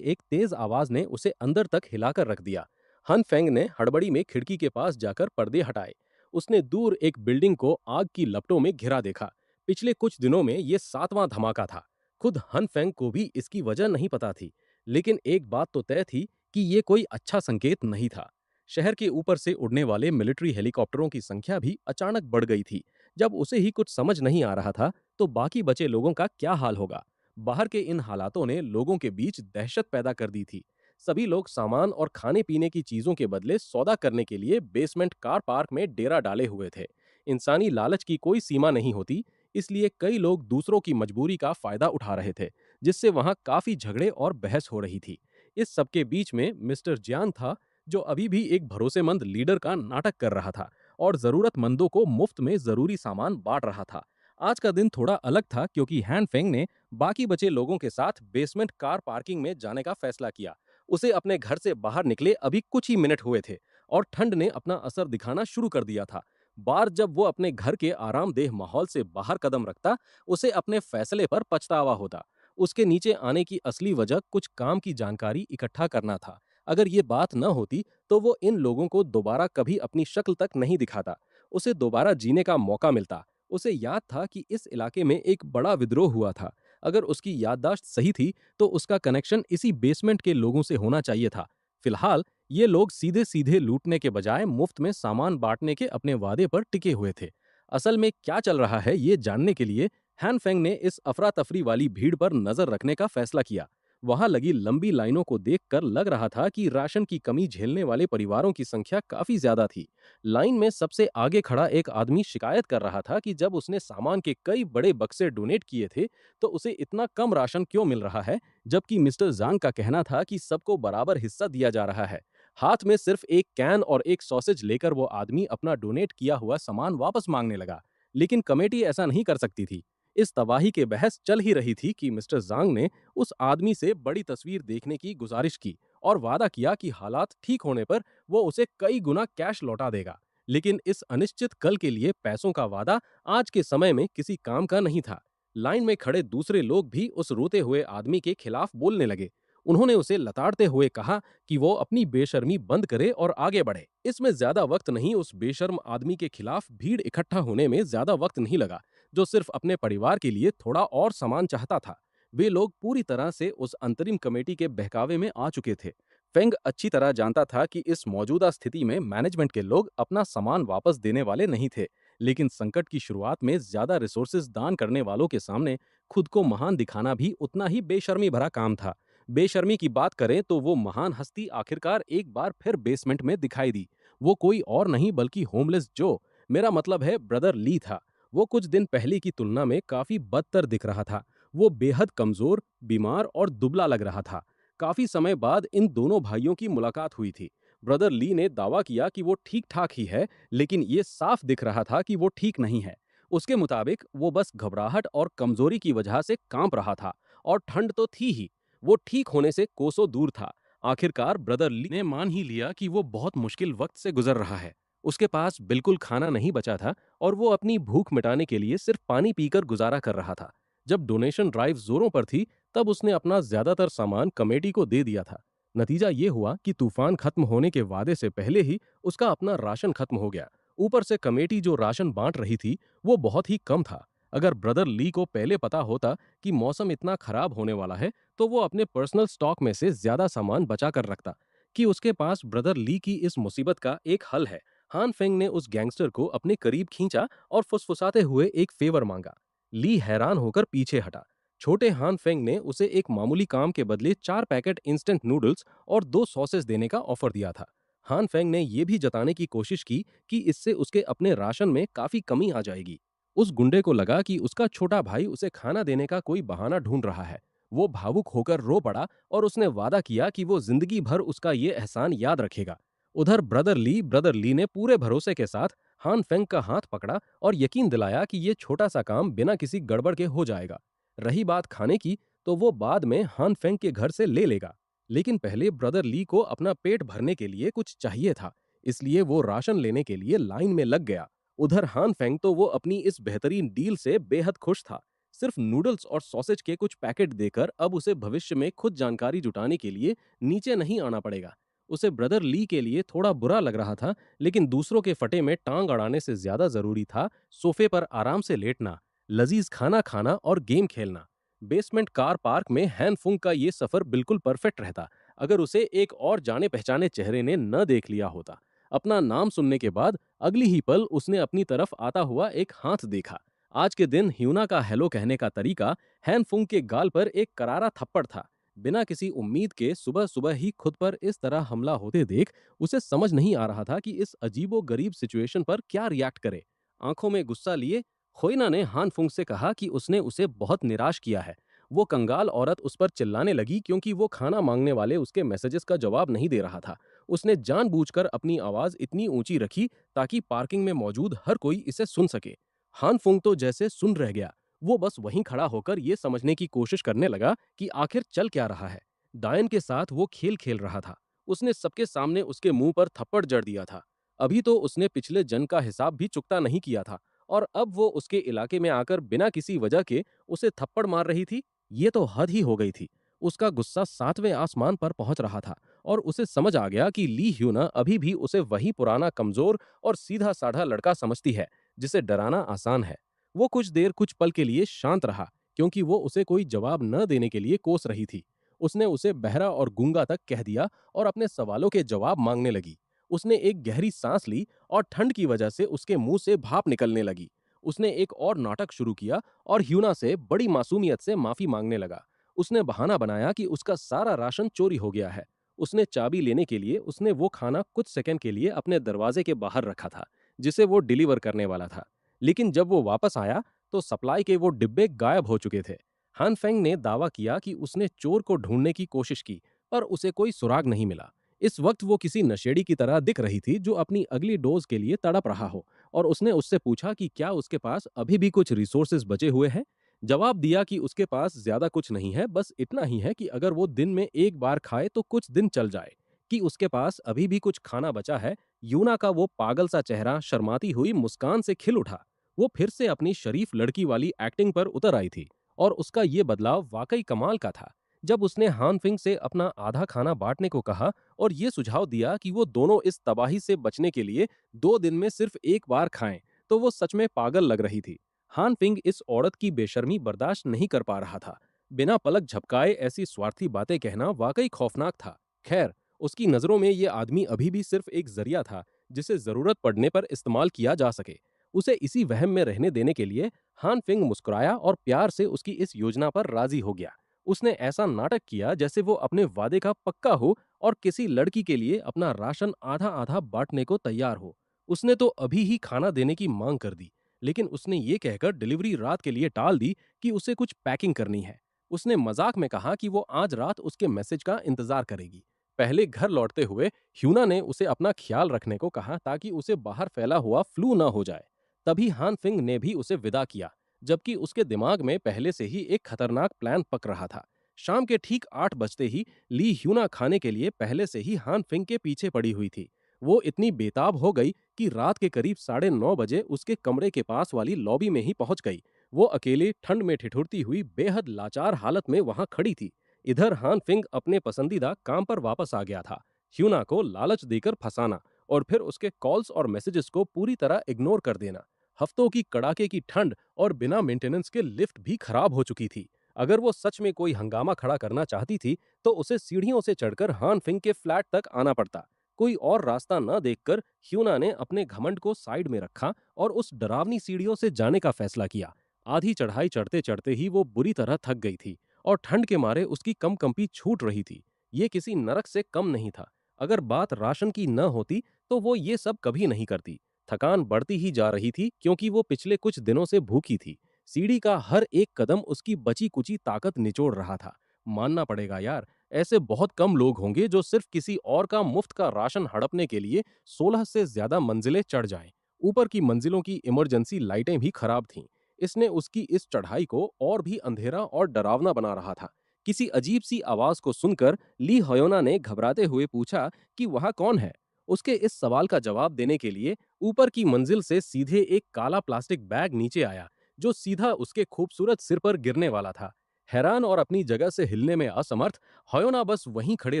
एक तेज आवाज ने उसे अंदर तक हिलाकर रख दिया। हनफेंग ने हड़बड़ी में खिड़की के पास जाकर पर्दे हटाए। उसने दूर एक बिल्डिंग को आग की लपटों में घिरा देखा। पिछले कुछ दिनों में ये 7वां धमाका था। खुद हनफेंग को भी इसकी वजह नहीं पता थी, लेकिन एक बात तो तय थी कि ये कोई अच्छा संकेत नहीं था। शहर के ऊपर से उड़ने वाले मिलिट्री हेलीकॉप्टरों की संख्या भी अचानक बढ़ गई थी। जब उसे ही कुछ समझ नहीं आ रहा था तो बाकी बचे लोगों का क्या हाल होगा। बाहर के इन हालातों ने लोगों के बीच दहशत पैदा कर दी थी। सभी लोग सामान और खाने पीने की चीजों के बदले सौदा करने के लिए बेसमेंट कार पार्क में डेरा डाले हुए थे। इंसानी लालच की कोई सीमा नहीं होती, इसलिए कई लोग दूसरों की मजबूरी का फायदा उठा रहे थे, जिससे वहां काफी झगड़े और बहस हो रही थी। इस सबके बीच में मिस्टर जियान था, जो अभी भी एक भरोसेमंद लीडर का नाटक कर रहा था और जरूरतमंदों को मुफ्त में जरूरी सामान बांट रहा था। आज का दिन थोड़ा अलग था क्योंकि हैन फेंग ने बाकी बचे लोगों के साथ बेसमेंट कार पार्किंग में जाने का फैसला किया। उसे अपने घर से बाहर निकले अभी कुछ ही मिनट हुए थे और ठंड ने अपना असर दिखाना शुरू कर दिया था। बार जब वो अपने घर के आरामदेह माहौल से बाहर कदम रखता, उसे अपने फैसले पर पछतावा होता। उसके नीचे आने की असली वजह कुछ काम की जानकारी इकट्ठा करना था। अगर ये बात न होती तो वो इन लोगों को दोबारा कभी अपनी शक्ल तक नहीं दिखाता। उसे दोबारा जीने का मौका मिलता। उसे याद था कि इस इलाके में एक बड़ा विद्रोह हुआ था। अगर उसकी याददाश्त सही थी तो उसका कनेक्शन इसी बेसमेंट के लोगों से होना चाहिए था। फिलहाल ये लोग सीधे सीधे लूटने के बजाय मुफ्त में सामान बांटने के अपने वादे पर टिके हुए थे। असल में क्या चल रहा है ये जानने के लिए हैन फेंग ने इस अफरा तफरी वाली भीड़ पर नजर रखने का फैसला किया। वहां लगी लंबी लाइनों को देखकर लग रहा था कि राशन की कमी झेलने वाले परिवारों की संख्या काफी ज्यादा थी। लाइन में सबसे आगे खड़ा एक आदमी शिकायत कर रहा था कि जब उसने सामान के कई बड़े बक्से डोनेट किए थे तो उसे इतना कम राशन क्यों मिल रहा है, जबकि मिस्टर जांग का कहना था कि सबको बराबर हिस्सा दिया जा रहा है। हाथ में सिर्फ एक कैन और एक सॉसेज लेकर वो आदमी अपना डोनेट किया हुआ सामान वापस मांगने लगा। लेकिन कमेटी ऐसा नहीं कर सकती थी। इस तबाही के बहस चल ही रही थी कि मिस्टर जांग ने उस आदमी से बड़ी तस्वीर देखने की गुजारिश की और वादा किया कि हालात ठीक होने पर वो उसे कई गुना कैश लौटा देगा। लेकिन इस अनिश्चित कल के लिए पैसों का वादा आज के समय में किसी काम का नहीं था। लाइन में खड़े दूसरे लोग भी उस रोते हुए आदमी के खिलाफ बोलने लगे। उन्होंने उसे लताड़ते हुए कहा कि वो अपनी बेशर्मी बंद करे और आगे बढ़े। इसमें ज्यादा वक्त नहीं, उस बेशर्म आदमी के खिलाफ भीड़ इकट्ठा होने में ज्यादा वक्त नहीं लगा, जो सिर्फ अपने परिवार के लिए थोड़ा और सामान चाहता था। वे लोग पूरी तरह से उस अंतरिम कमेटी के बहकावे में आ चुके थे। फेंग अच्छी तरह जानता था कि इस मौजूदा स्थिति में मैनेजमेंट के लोग अपना सामान वापस देने वाले नहीं थे, लेकिन संकट की शुरुआत में ज्यादा रिसोर्सेज दान करने वालों के सामने खुद को महान दिखाना भी उतना ही बेशर्मी भरा काम था। बेशर्मी की बात करें तो वो महान हस्ती आखिरकार एक बार फिर बेसमेंट में दिखाई दी। वो कोई और नहीं बल्कि होमलेस जो, मेरा मतलब है ब्रदर ली था। वो कुछ दिन पहले की तुलना में काफी बदतर दिख रहा था। वो बेहद कमजोर, बीमार और दुबला लग रहा था। काफी समय बाद इन दोनों भाइयों की मुलाकात हुई थी। ब्रदर ली ने दावा किया कि वो ठीक ठाक ही है, लेकिन ये साफ दिख रहा था कि वो ठीक नहीं है। उसके मुताबिक वो बस घबराहट और कमजोरी की वजह से कांप रहा था, और ठंड तो थी ही। वो ठीक होने से कोसों दूर था। आखिरकार ब्रदर ली ने मान ही लिया कि वो बहुत मुश्किल वक्त से गुजर रहा है। उसके पास बिल्कुल खाना नहीं बचा था और वो अपनी भूख मिटाने के लिए सिर्फ पानी पीकर गुजारा कर रहा था। जब डोनेशन ड्राइव जोरों पर थी तब उसने अपना ज्यादातर सामान कमेटी को दे दिया था। नतीजा ये हुआ कि तूफान खत्म होने के वादे से पहले ही उसका अपना राशन खत्म हो गया। ऊपर से कमेटी जो राशन बांट रही थी वो बहुत ही कम था। अगर ब्रदर ली को पहले पता होता कि मौसम इतना खराब होने वाला है तो वो अपने पर्सनल स्टॉक में से ज्यादा सामान बचा कर रखता। कि उसके पास ब्रदर ली की इस मुसीबत का एक हल है। हान फेंग ने उस गैंगस्टर को अपने करीब खींचा और फुसफुसाते हुए एक फेवर मांगा। ली हैरान होकर पीछे हटा। छोटे हान फेंग ने उसे एक मामूली काम के बदले 4 पैकेट इंस्टेंट नूडल्स और 2 सॉसेस देने का ऑफर दिया था। हान फेंग ने यह भी जताने की कोशिश की कि इससे उसके अपने राशन में काफी कमी आ जाएगी। उस गुंडे को लगा कि उसका छोटा भाई उसे खाना देने का कोई बहाना ढूंढ रहा है। वो भावुक होकर रो पड़ा और उसने वादा किया कि वो जिंदगी भर उसका ये एहसान याद रखेगा। उधर ब्रदर ली ने पूरे भरोसे के साथ हान फेंग का हाथ पकड़ा और यकीन दिलाया कि ये छोटा सा काम बिना किसी गड़बड़ के हो जाएगा। रही बात खाने की, तो वो बाद में हान फेंग के घर से ले लेगा। लेकिन पहले ब्रदर ली को अपना पेट भरने के लिए कुछ चाहिए था, इसलिए वो राशन लेने के लिए लाइन में लग गया। उधर हान फेंग तो वो अपनी इस बेहतरीन डील से बेहद खुश था। सिर्फ नूडल्स और सॉसेज के कुछ पैकेट देकर अब उसे भविष्य में खुद जानकारी जुटाने के लिए नीचे नहीं आना पड़ेगा। उसे ब्रदर ली के लिए थोड़ा बुरा लग रहा था, लेकिन दूसरों के फटे में टांग अड़ाने से ज्यादा जरूरी था सोफे पर आराम से लेटना, लजीज खाना खाना और गेम खेलना। बेसमेंट कार पार्क में हैन फुंग का ये सफर बिल्कुल परफेक्ट रहता अगर उसे एक और जाने पहचाने चेहरे ने न देख लिया होता। अपना नाम सुनने के बाद अगली ही पल उसने अपनी तरफ आता हुआ एक हाथ देखा। आज के दिन ह्यूना का हेलो कहने का तरीका हैन फुंग के गाल पर एक करारा थप्पड़ था। बिना किसी उम्मीद के सुबह सुबह ही खुद पर इस तरह हमला होते देख उसे समझ नहीं आ रहा था कि इस अजीबो गरीब सिचुएशन पर क्या रिएक्ट करे। आंखों में गुस्सा लिए खोइना ने हान फुंग से कहा कि उसने उसे बहुत निराश किया है। वो कंगाल औरत उस पर चिल्लाने लगी क्योंकि वो खाना मांगने वाले उसके मैसेजेस का जवाब नहीं दे रहा था। उसने जानबूझकर अपनी आवाज इतनी ऊंची रखी ताकि पार्किंग में मौजूद हर कोई इसे सुन सके। हान फुंग तो जैसे सुन रह गया। वो बस वहीं खड़ा होकर ये समझने की कोशिश करने लगा कि आखिर चल क्या रहा है। डायन के साथ वो खेल खेल रहा था। उसने सबके सामने उसके मुंह पर थप्पड़ जड़ दिया था। अभी तो उसने पिछले जन का हिसाब भी चुकता नहीं किया था, और अब वो उसके इलाके में आकर बिना किसी वजह के उसे थप्पड़ मार रही थी। ये तो हद ही हो गई थी। उसका गुस्सा सातवें आसमान पर पहुंच रहा था और उसे समझ आ गया कि ली ह्यूना अभी भी उसे वही पुराना कमजोर और सीधा साधा लड़का समझती है जिसे डराना आसान है। वो कुछ पल के लिए शांत रहा क्योंकि वो उसे कोई जवाब न देने के लिए कोस रही थी। उसने उसे बहरा और गूंगा तक कह दिया और अपने सवालों के जवाब मांगने लगी। उसने एक गहरी सांस ली और ठंड की वजह से उसके मुंह से भाप निकलने लगी। उसने एक और नाटक शुरू किया और ह्यूना से बड़ी मासूमियत से माफी मांगने लगा। उसने बहाना बनाया कि उसका सारा राशन चोरी हो गया है। उसने चाबी लेने के लिए उसने वो खाना कुछ सेकंड के लिए अपने दरवाजे के बाहर रखा था जिसे वो डिलीवर करने वाला था। लेकिन जब वो वापस आया तो सप्लाई के वो डिब्बे गायब हो चुके थे। हान फेंग ने दावा किया कि उसने चोर को ढूंढने की कोशिश की पर उसे कोई सुराग नहीं मिला। इस वक्त वो किसी नशेड़ी की तरह दिख रही थी जो अपनी अगली डोज के लिए तड़प रहा हो और उसने उससे पूछा कि क्या उसके पास अभी भी कुछ रिसोर्सेज बचे हुए हैं। जवाब दिया कि उसके पास ज्यादा कुछ नहीं है, बस इतना ही है कि अगर वो दिन में एक बार खाए तो कुछ दिन चल जाए, कि उसके पास अभी भी कुछ खाना बचा है। यूना का वो पागल सा चेहरा शर्माती हुई मुस्कान से खिल उठा। वो फिर से अपनी शरीफ लड़की वाली एक्टिंग पर उतर आई थी और उसका ये बदलाव वाकई कमाल का था। जब उसने हान फिंग से अपना आधा खाना बांटने को कहा और ये सुझाव दिया कि वो दोनों इस तबाही से बचने के लिए 2 दिन में सिर्फ एक बार खाएं, तो वो सच में पागल लग रही थी। हान फिंग इस औरत की बेशर्मी बर्दाश्त नहीं कर पा रहा था। बिना पलक झपकाए ऐसी स्वार्थी बातें कहना वाकई खौफनाक था। खैर, उसकी नजरों में ये आदमी अभी भी सिर्फ एक जरिया था जिसे जरूरत पड़ने पर इस्तेमाल किया जा सके। उसे इसी वहम में रहने देने के लिए हान फिंग मुस्कुराया और प्यार से उसकी इस योजना पर राजी हो गया। उसने ऐसा नाटक किया जैसे वो अपने वादे का पक्का हो और किसी लड़की के लिए अपना राशन आधा आधा बांटने को तैयार हो। उसने तो अभी ही खाना देने की मांग कर दी, लेकिन उसने ये कहकर डिलीवरी रात के लिए टाल दी कि उसे कुछ पैकिंग करनी है। उसने मजाक में कहा कि वो आज रात उसके मैसेज का इंतजार करेगी। पहले घर लौटते हुए ह्यूना ने उसे अपना ख्याल रखने को कहा ताकि उसे बाहर फैला हुआ फ्लू ना हो जाए। तभी हान फिंग ने भी उसे विदा किया, जबकि उसके दिमाग में पहले से ही एक खतरनाक प्लान पक रहा था। शाम के ठीक 8 बजते ही ली ह्यूना खाने के लिए पहले से ही हान फिंग के पीछे पड़ी हुई थी। वो इतनी बेताब हो गई कि रात के करीब 9:30 बजे उसके कमरे के पास वाली लॉबी में ही पहुंच गई। वो अकेले ठंड में ठिठुरती हुई बेहद लाचार हालत में वहां खड़ी थी। इधर हान फिंग अपने पसंदीदा काम पर वापस आ गया था, ह्यूना को लालच देकर फंसाना और फिर उसके कॉल्स और मैसेजेस को पूरी तरह इग्नोर कर देना। हफ्तों की कड़ाके की ठंड और बिना मेंटेनेंस के लिफ्ट भी खराब हो चुकी थी। अगर वो सच में कोई हंगामा खड़ा करना चाहती थी तो उसे सीढ़ियों से चढ़कर हान फिंग के फ्लैट तक आना पड़ता। कोई और रास्ता न देखकर ह्यूना ने अपने घमंड को साइड में रखा और उस डरावनी सीढ़ियों से जाने का फैसला किया। आधी चढ़ाई चढ़ते चढ़ते ही वो बुरी तरह थक गई थी और ठंड के मारे उसकी कंपी छूट रही थी। ये किसी नरक से कम नहीं था। अगर बात राशन की न होती तो वो ये सब कभी नहीं करती। थकान बढ़ती ही जा रही थी क्योंकि वो पिछले कुछ दिनों से भूखी थी। सीढ़ी का हर एक कदम उसकी बची कुची ताकत निचोड़ रहा था। मानना पड़ेगा यार, ऐसे बहुत कम लोग होंगे जो सिर्फ किसी और का मुफ्त का राशन हड़पने के लिए 16 से ज्यादा मंजिलें चढ़ जाएं। ऊपर की मंजिलों की इमरजेंसी लाइटें भी खराब थीं। इसने उसकी इस चढ़ाई को और भी अंधेरा और डरावना बना रहा था। किसी अजीब सी आवाज को सुनकर ली हयोना ने घबराते हुए पूछा कि वहां कौन है। उसके इस सवाल का जवाब देने के लिए ऊपर की मंजिल से सीधे एक काला प्लास्टिक बैग नीचे आया जो सीधा उसके खूबसूरत सिर पर गिरने वाला था। हैरान और अपनी जगह से हिलने में असमर्थ, हयोना बस वहीं खड़े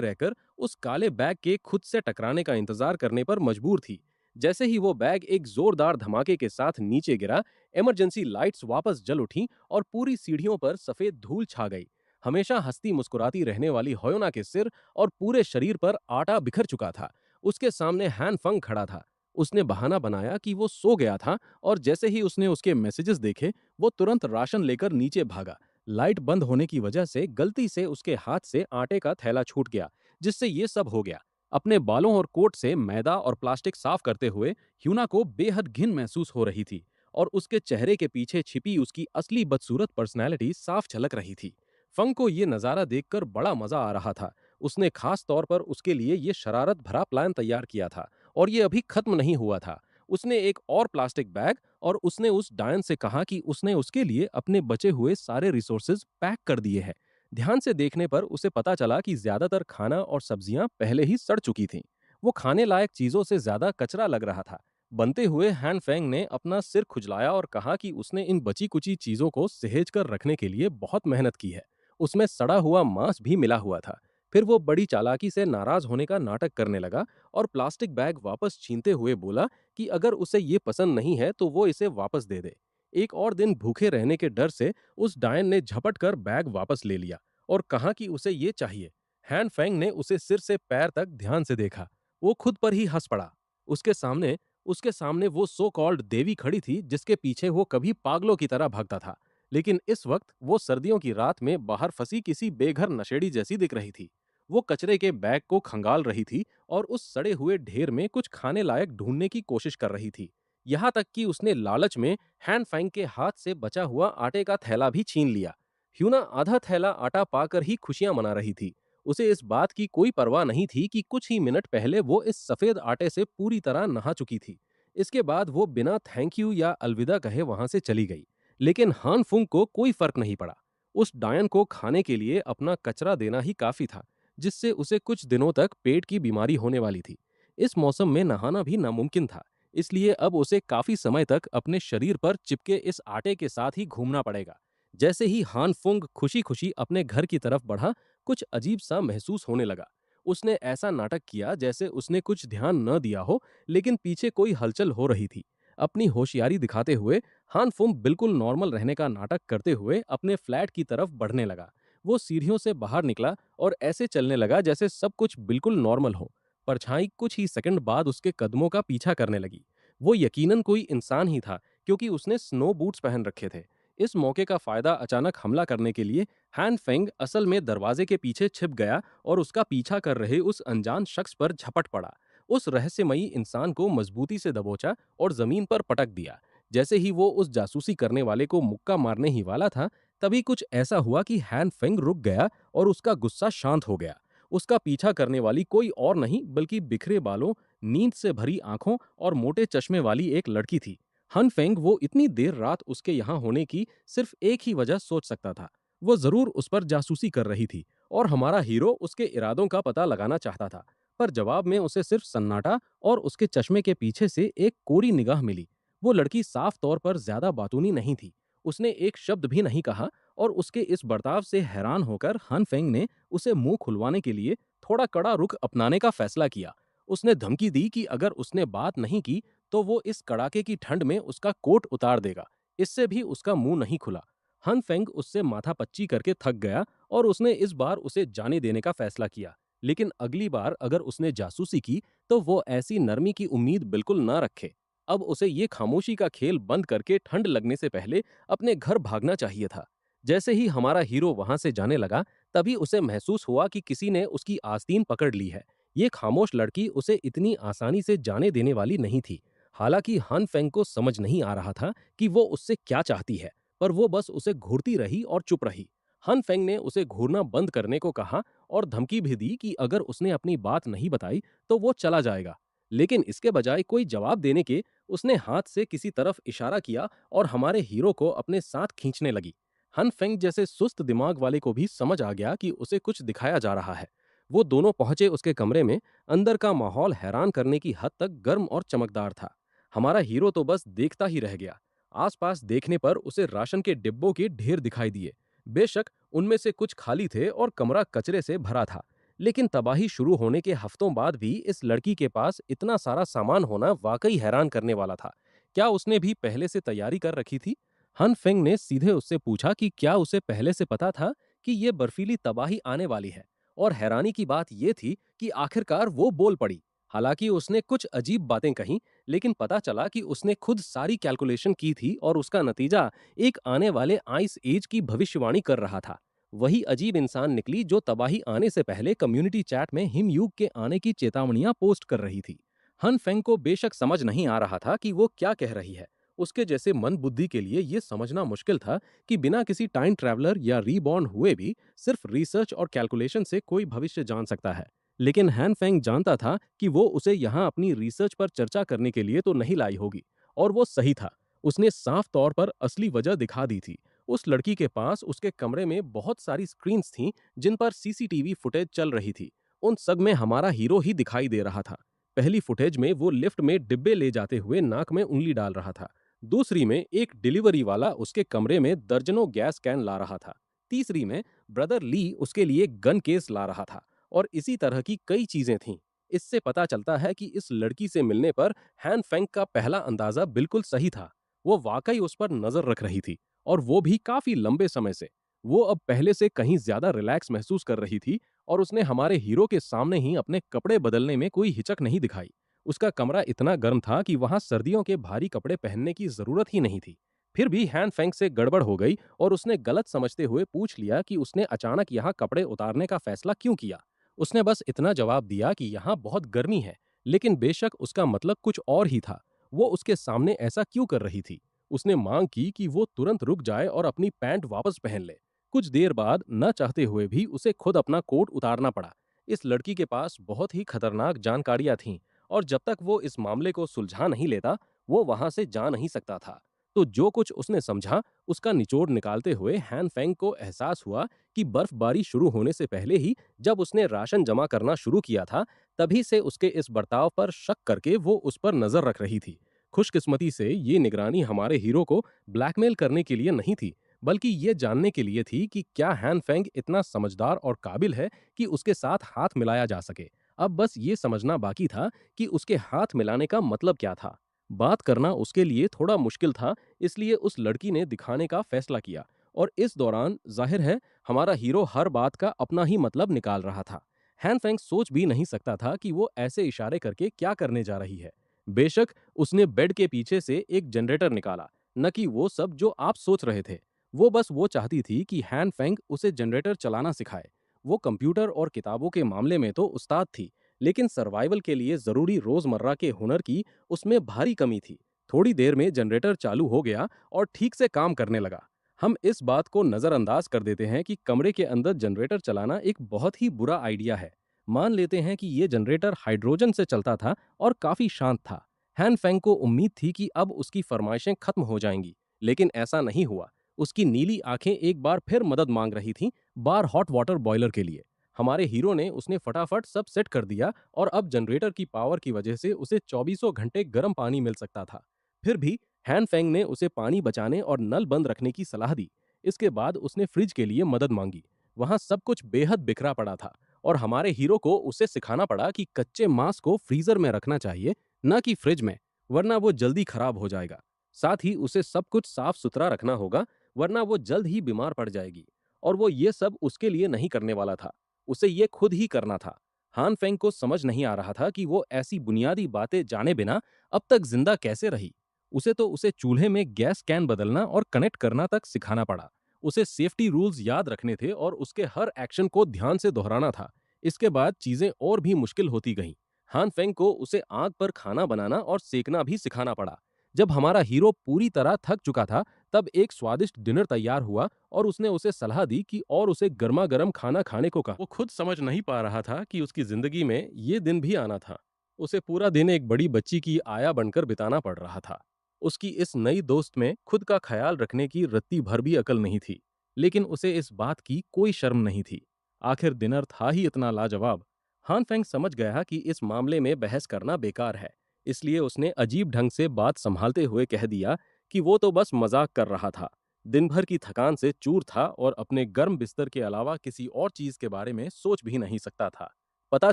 रहकर उस काले बैग के खुद से टकराने का इंतजार करने पर मजबूर थी। जैसे ही वो बैग एक जोरदार धमाके के साथ नीचे गिरा, इमरजेंसी लाइट्स वापस जल उठीं और पूरी सीढ़ियों पर सफेद धूल छा गई। हमेशा हंसती मुस्कुराती रहने वाली हयोना के सिर और पूरे शरीर पर आटा बिखर चुका था। उसके सामने हैन फंग खड़ा था। उसने बहाना बनाया कि वो सो गया था और जैसे ही उसने उसके मैसेजेस देखे, वो तुरंत राशन लेकर नीचे भागा। लाइट बंद होने की वजह से गलती से उसके हाथ से आटे का थैला छूट गया, जिससे ये सब हो गया। अपने बालों और कोट से मैदा और प्लास्टिक साफ करते हुए ह्यूना को बेहद घिन महसूस हो रही थी और उसके चेहरे के पीछे छिपी उसकी असली बदसूरत पर्सनैलिटी साफ झलक रही थी। फंग को ये नजारा देखकर बड़ा मजा आ रहा था। उसने खास तौर पर उसके लिए ये शरारत भरा प्लान तैयार किया था और ये अभी खत्म नहीं हुआ था। उसने एक और प्लास्टिक बैग और उसने उस डायन से कहा कि उसने उसके लिए अपने बचे हुए सारे रिसोर्सेज पैक कर दिए हैं। ध्यान से देखने पर उसे पता चला कि ज्यादातर खाना और सब्जियां पहले ही सड़ चुकी थीं। वो खाने लायक चीजों से ज्यादा कचरा लग रहा था। बनते हुए हैन फेंग ने अपना सिर खुजलाया और कहा कि उसने इन बची कुची चीजों को सहेज कर रखने के लिए बहुत मेहनत की है। उसमें सड़ा हुआ मांस भी मिला हुआ था। फिर वो बड़ी चालाकी से नाराज होने का नाटक करने लगा और प्लास्टिक बैग वापस छीनते हुए बोला कि अगर उसे ये पसंद नहीं है तो वो इसे वापस दे दे। एक और दिन भूखे रहने के डर से उस डायन ने झपट कर बैग वापस ले लिया और कहा कि उसे ये चाहिए। हैन फेंग ने उसे सिर से पैर तक ध्यान से देखा। वो खुद पर ही हंस पड़ा। उसके सामने उसके सामने वो सो कॉल्ड देवी खड़ी थी जिसके पीछे वो कभी पागलों की तरह भागता था। लेकिन इस वक्त वो सर्दियों की रात में बाहर फंसी किसी बेघर नशेड़ी जैसी दिख रही थी। वो कचरे के बैग को खंगाल रही थी और उस सड़े हुए ढेर में कुछ खाने लायक ढूंढने की कोशिश कर रही थी। यहाँ तक कि उसने लालच में हैन फैंग के हाथ से बचा हुआ आटे का थैला भी छीन लिया। ह्यूना आधा थैला आटा पाकर ही खुशियां मना रही थी। उसे इस बात की कोई परवाह नहीं थी कि कुछ ही मिनट पहले वो इस सफेद आटे से पूरी तरह नहा चुकी थी। इसके बाद वो बिना थैंक यू या अलविदा कहे वहां से चली गई। लेकिन हान फुंग को कोई फर्क नहीं पड़ा। उस डायन को खाने के लिए अपना कचरा देना ही काफी था, जिससे उसे कुछ दिनों तक पेट की बीमारी होने वाली थी। इस मौसम में नहाना भी नामुमकिन था, इसलिए अब उसे काफी समय तक अपने शरीर पर चिपके इस आटे के साथ ही घूमना पड़ेगा। जैसे ही हान फुंग खुशी खुशी अपने घर की तरफ बढ़ा, कुछ अजीब सा महसूस होने लगा। उसने ऐसा नाटक किया जैसे उसने कुछ ध्यान न दिया हो, लेकिन पीछे कोई हलचल हो रही थी। अपनी होशियारी दिखाते हुए हान फुंग बिल्कुल नॉर्मल रहने का नाटक करते हुए अपने फ्लैट की तरफ बढ़ने लगा। वो सीढ़ियों से बाहर निकला और ऐसे चलने लगा जैसे सब कुछ बिल्कुल नॉर्मल हो। परछाई कुछ ही सेकंड बाद उसके कदमों का पीछा करने लगी। वो यकीनन कोई इंसान ही था, क्योंकि उसने स्नो बूट्स पहन रखे थे। इस मौके का फायदा अचानक हमला करने के लिए हैन फेंग असल में दरवाजे के पीछे छिप गया और उसका पीछा कर रहे उस अनजान शख्स पर झपट पड़ा। उस रहस्यमयी इंसान को मजबूती से दबोचा और जमीन पर पटक दिया। जैसे ही वो उस जासूसी करने वाले को मुक्का मारने ही वाला था, तभी कुछ ऐसा हुआ कि हैन फेंग रुक गया और उसका गुस्सा शांत हो गया। उसका पीछा करने वाली कोई और नहीं बल्कि बिखरे बालों, नींद से भरी आंखों और मोटे चश्मे वाली एक लड़की थी। हन फेंग वो इतनी देर रात उसके यहाँ होने की सिर्फ एक ही वजह सोच सकता था। वो जरूर उस पर जासूसी कर रही थी और हमारा हीरो उसके इरादों का पता लगाना चाहता था। पर जवाब में उसे सिर्फ सन्नाटा और उसके चश्मे के पीछे से एक कोरी निगाह मिली। वो लड़की साफ तौर पर ज्यादा बातूनी नहीं थी। उसने एक शब्द भी नहीं कहा और उसके इस बर्ताव से हैरान होकर हन फेंग ने उसे मुंह खुलवाने के लिए थोड़ा कड़ा रुख अपनाने का फैसला किया। उसने धमकी दी कि अगर उसने बात नहीं की तो वो इस कड़ाके की ठंड में उसका कोट उतार देगा। इससे भी उसका मुंह नहीं खुला। हन फेंग उससे माथापच्ची करके थक गया और उसने इस बार उसे जाने देने का फैसला किया। लेकिन अगली बार अगर उसने जासूसी की तो वो ऐसी नरमी की उम्मीद बिल्कुल न रखे। अब उसे ये खामोशी का खेल बंद करके ठंड लगने से पहले अपने घर भागना चाहिए था। जैसे ही हमारा हीरो वहां से जाने लगा, तभी उसे महसूस हुआ कि किसी ने उसकी आस्तीन पकड़ ली है। ये खामोश लड़की उसे इतनी आसानी से जाने देने वाली नहीं थी। हालांकि हन फेंग को समझ नहीं आ रहा था कि वो उससे क्या चाहती है, पर वो बस उसे घूरती रही और चुप रही। हन फेंग ने उसे घूरना बंद करने को कहा और धमकी भी दी कि अगर उसने अपनी बात नहीं बताई तो वो चला जाएगा। लेकिन इसके बजाय कोई जवाब देने के उसने हाथ से किसी तरफ इशारा किया और हमारे हीरो को अपने साथ खींचने लगी। हन फेंग जैसे सुस्त दिमाग वाले को भी समझ आ गया कि उसे कुछ दिखाया जा रहा है। वो दोनों पहुंचे उसके कमरे में। अंदर का माहौल हैरान करने की हद तक गर्म और चमकदार था। हमारा हीरो तो बस देखता ही रह गया। आसपास देखने पर उसे राशन के डिब्बों के ढेर दिखाई दिए। बेशक उनमें से कुछ खाली थे और कमरा कचरे से भरा था, लेकिन तबाही शुरू होने के हफ्तों बाद भी इस लड़की के पास इतना सारा सामान होना वाकई हैरान करने वाला था। क्या उसने भी पहले से तैयारी कर रखी थी? हन फेंग ने सीधे उससे पूछा कि क्या उसे पहले से पता था कि ये बर्फीली तबाही आने वाली है। और हैरानी की बात यह थी कि आखिरकार वो बोल पड़ी। हालांकि उसने कुछ अजीब बातें कहीं, लेकिन पता चला कि उसने खुद सारी कैलकुलेशन की थी और उसका नतीजा एक आने वाले आइस एज की भविष्यवाणी कर रहा था। वही अजीब इंसान निकली जो तबाही आने से पहले कम्युनिटी चैट में हिमयुग के आने की चेतावनियां पोस्ट कर रही थी। हन फेंग को बेशक समझ नहीं आ रहा था कि वो क्या कह रही है। उसके जैसे मंद बुद्धि के लिए यह समझना मुश्किल था कि बिना किसी टाइम ट्रैवलर या रीबॉर्न हुए भी सिर्फ रिसर्च और कैलकुलेशन से कोई भविष्य जान सकता है। लेकिन हैन फेंग जानता था कि वो उसे यहाँ अपनी रिसर्च पर चर्चा करने के लिए तो नहीं लाई होगी। और वो सही था। उसने साफ तौर पर असली वजह दिखा दी थी। उस लड़की के पास उसके कमरे में बहुत सारी स्क्रीन्स थीं जिन पर सीसीटीवी फुटेज चल रही थी। उन सब में हमारा हीरो ही दिखाई दे रहा था। पहली फुटेज में वो लिफ्ट में डिब्बे ले जाते हुए नाक में उंगली डाल रहा था। दूसरी में एक डिलीवरी वाला उसके कमरे में दर्जनों गैस कैन ला रहा था। तीसरी में ब्रदर ली उसके लिए गन केस ला रहा था और इसी तरह की कई चीजें थीं। इससे पता चलता है कि इस लड़की से मिलने पर हैन फेंग का पहला अंदाजा बिल्कुल सही था। वो वाकई उस पर नजर रख रही थी और वो भी काफी लंबे समय से। वो अब पहले से कहीं ज्यादा रिलैक्स महसूस कर रही थी और उसने हमारे हीरो के सामने ही अपने कपड़े बदलने में कोई हिचक नहीं दिखाई। उसका कमरा इतना गर्म था कि वहां सर्दियों के भारी कपड़े पहनने की जरूरत ही नहीं थी। फिर भी हैन फेंग से गड़बड़ हो गई और उसने गलत समझते हुए पूछ लिया कि उसने अचानक यहाँ कपड़े उतारने का फैसला क्यों किया। उसने बस इतना जवाब दिया कि यहाँ बहुत गर्मी है, लेकिन बेशक उसका मतलब कुछ और ही था। वो उसके सामने ऐसा क्यों कर रही थी? उसने मांग की कि वो तुरंत रुक जाए और अपनी पैंट वापस पहन ले। कुछ देर बाद न चाहते हुए भी उसे खुद अपना कोट उतारना पड़ा। इस लड़की के पास बहुत ही खतरनाक जानकारियां थीं और जब तक वो इस मामले को सुलझा नहीं लेता, वो वहां से जा नहीं सकता था। तो जो कुछ उसने समझा, उसका निचोड़ निकालते हुए हैन फेंग को एहसास हुआ कि बर्फबारी शुरू होने से पहले ही जब उसने राशन जमा करना शुरू किया था, तभी से उसके इस बर्ताव पर शक करके वो उस पर नजर रख रही थी। खुशकिस्मती से ये निगरानी हमारे हीरो को ब्लैकमेल करने के लिए नहीं थी, बल्कि ये जानने के लिए थी कि क्या हैन फेंग इतना समझदार और काबिल है कि उसके साथ हाथ मिलाया जा सके। अब बस ये समझना बाकी था कि उसके हाथ मिलाने का मतलब क्या था। बात करना उसके लिए थोड़ा मुश्किल था, इसलिए उस लड़की ने दिखाने का फैसला किया और इस दौरान जाहिर है हमारा हीरो हर बात का अपना ही मतलब निकाल रहा था। हैन फेंग सोच भी नहीं सकता था कि वो ऐसे इशारे करके क्या करने जा रही है। बेशक उसने बेड के पीछे से एक जनरेटर निकाला, न कि वो सब जो आप सोच रहे थे। वो चाहती थी कि हैन फेंग उसे जनरेटर चलाना सिखाए। वो कंप्यूटर और किताबों के मामले में तो उस्ताद थी, लेकिन सर्वाइवल के लिए जरूरी रोजमर्रा के हुनर की उसमें भारी कमी थी। थोड़ी देर में जनरेटर चालू हो गया और ठीक से काम करने लगा। हम इस बात को नजरअंदाज कर देते हैं कि कमरे के अंदर जनरेटर चलाना एक बहुत ही बुरा आइडिया है। मान लेते हैं कि यह जनरेटर हाइड्रोजन से चलता था और काफी शांत था। हैन फेंग को उम्मीद थी कि अब उसकी फरमाइशें खत्म हो जाएंगी, लेकिन ऐसा नहीं हुआ। उसकी नीली आंखें एक बार फिर मदद मांग रही थीं, बार हॉट वाटर बॉयलर के लिए। हमारे हीरो ने उसने फटाफट सब सेट कर दिया और अब जनरेटर की पावर की वजह से उसे चौबीसों घंटे गर्म पानी मिल सकता था। फिर भी हैन फेंग ने उसे पानी बचाने और नल बंद रखने की सलाह दी। इसके बाद उसने फ्रिज के लिए मदद मांगी। वहां सब कुछ बेहद बिखरा पड़ा था और हमारे हीरो को उसे सिखाना पड़ा कि कच्चे मांस को फ्रीजर में रखना चाहिए, न कि फ्रिज में, वरना वो जल्दी खराब हो जाएगा। साथ ही उसे सब कुछ साफ सुथरा रखना होगा, वरना वो जल्द ही बीमार पड़ जाएगी। और वो ये सब उसके लिए नहीं करने वाला था, उसे ये खुद ही करना था। हान फेंग को समझ नहीं आ रहा था कि वो ऐसी बुनियादी बातें जाने बिना अब तक जिंदा कैसे रही। उसे चूल्हे में गैस कैन बदलना और कनेक्ट करना तक सिखाना पड़ा। उसे सेफ्टी रूल्स याद रखने थे और उसके हर एक्शन को ध्यान से दोहराना था। इसके बाद चीजें और भी मुश्किल होती गईं। हान फेंग को उसे आग पर खाना बनाना और सेकना भी सिखाना पड़ा। जब हमारा हीरो पूरी तरह थक चुका था, तब एक स्वादिष्ट डिनर तैयार हुआ और उसने उसे सलाह दी कि और उसे गर्मा गर्म खाना खाने को कहा। वो खुद समझ नहीं पा रहा था कि उसकी जिंदगी में ये दिन भी आना था। उसे पूरा दिन एक बड़ी बच्ची की आया बनकर बिताना पड़ रहा था। उसकी इस नई दोस्त में खुद का ख्याल रखने की रत्ती भर भी अकल नहीं थी, लेकिन उसे इस बात की कोई शर्म नहीं थी। आखिर डिनर था ही इतना लाजवाब। हान फेंग समझ गया कि इस मामले में बहस करना बेकार है, इसलिए उसने अजीब ढंग से बात संभालते हुए कह दिया कि वो तो बस मजाक कर रहा था। दिन भर की थकान से चूर था और अपने गर्म बिस्तर के अलावा किसी और चीज के बारे में सोच भी नहीं सकता था। पता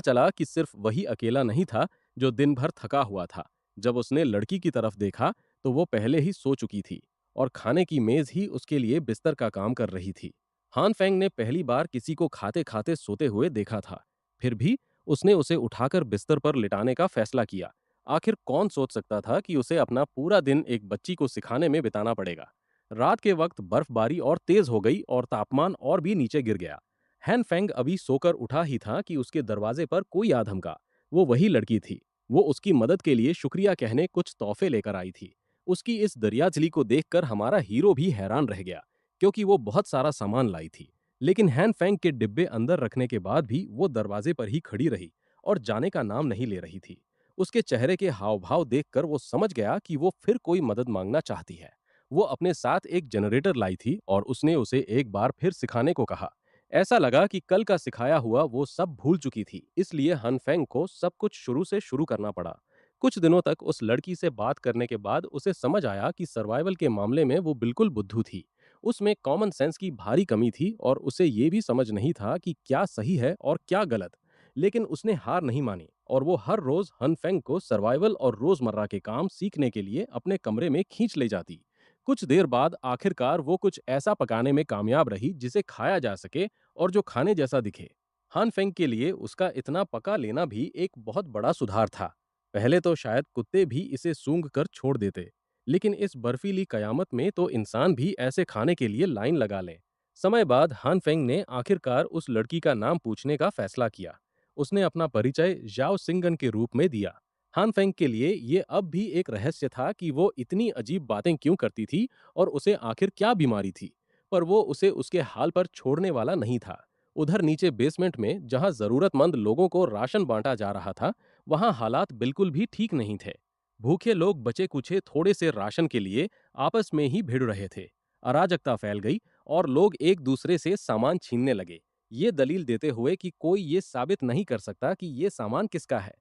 चला कि सिर्फ वही अकेला नहीं था जो दिन भर थका हुआ था। जब उसने लड़की की तरफ देखा, तो वो पहले ही सो चुकी थी और खाने की मेज ही उसके लिए बिस्तर का काम कर रही थी। हान फेंग ने पहली बार किसी को खाते खाते सोते हुए देखा था। फिर भी उसने उसे उठाकर बिस्तर पर लिटाने का फैसला किया। आखिर कौन सोच सकता था कि उसे अपना पूरा दिन एक बच्ची को सिखाने में बिताना पड़ेगा। रात के वक्त बर्फबारी और तेज हो गई और तापमान और भी नीचे गिर गया। हैन फेंग अभी सोकर उठा ही था कि उसके दरवाजे पर कोई आ धमका। वो वही लड़की थी। वो उसकी मदद के लिए शुक्रिया कहने कुछ तोहफे लेकर आई थी। उसकी इस दरियाजली को देखकर हमारा हीरो भी हैरान रह गया, क्योंकि वो बहुत सारा सामान लाई थी। लेकिन हैन फेंग के डिब्बे अंदर रखने के बाद भी वो दरवाजे पर ही खड़ी रही और जाने का नाम नहीं ले रही थी। उसके चेहरे के हाव भाव देखकर वो समझ गया कि वो फिर कोई मदद मांगना चाहती है। वो अपने साथ एक जनरेटर लाई थी और उसने उसे एक बार फिर सिखाने को कहा। ऐसा लगा कि कल का सिखाया हुआ वो सब भूल चुकी थी, इसलिए हनफेंग को सब कुछ शुरू से शुरू करना पड़ा। कुछ दिनों तक उस लड़की से बात करने के बाद उसे समझ आया कि सर्वाइवल के मामले में वो बिल्कुल बुद्धू थी। उसमें कॉमन सेंस की भारी कमी थी और उसे ये भी समझ नहीं था कि क्या सही है और क्या गलत। लेकिन उसने हार नहीं मानी और वो हर रोज हनफेंग को सर्वाइवल और रोजमर्रा के काम सीखने के लिए अपने कमरे में खींच ले जाती। कुछ देर बाद आखिरकार वो कुछ ऐसा पकाने में कामयाब रही जिसे खाया जा सके और जो खाने जैसा दिखे। हानफेंग के लिए उसका इतना पका लेना भी एक बहुत बड़ा सुधार था। पहले तो शायद कुत्ते भी इसे सूंघ कर छोड़ देते, लेकिन इस बर्फीली कयामत में तो इंसान भी ऐसे खाने के लिए लाइन लगा लें। समय बाद हानफेंग ने आखिरकार उस लड़की का नाम पूछने का फैसला किया। उसने अपना परिचय जाओ सिंगन के रूप में दिया। हानफेंग के लिए ये अब भी एक रहस्य था कि वो इतनी अजीब बातें क्यों करती थी और उसे आखिर क्या बीमारी थी। पर वो उसे उसके हाल पर छोड़ने वाला नहीं था। उधर नीचे बेसमेंट में जहां जरूरतमंद लोगों को राशन बांटा जा रहा था, वहां हालात बिल्कुल भी ठीक नहीं थे। भूखे लोग बचे कुचे थोड़े से राशन के लिए आपस में ही भिड़ रहे थे। अराजकता फैल गई और लोग एक दूसरे से सामान छीनने लगे, ये दलील देते हुए कि कोई ये साबित नहीं कर सकता कि ये सामान किसका है।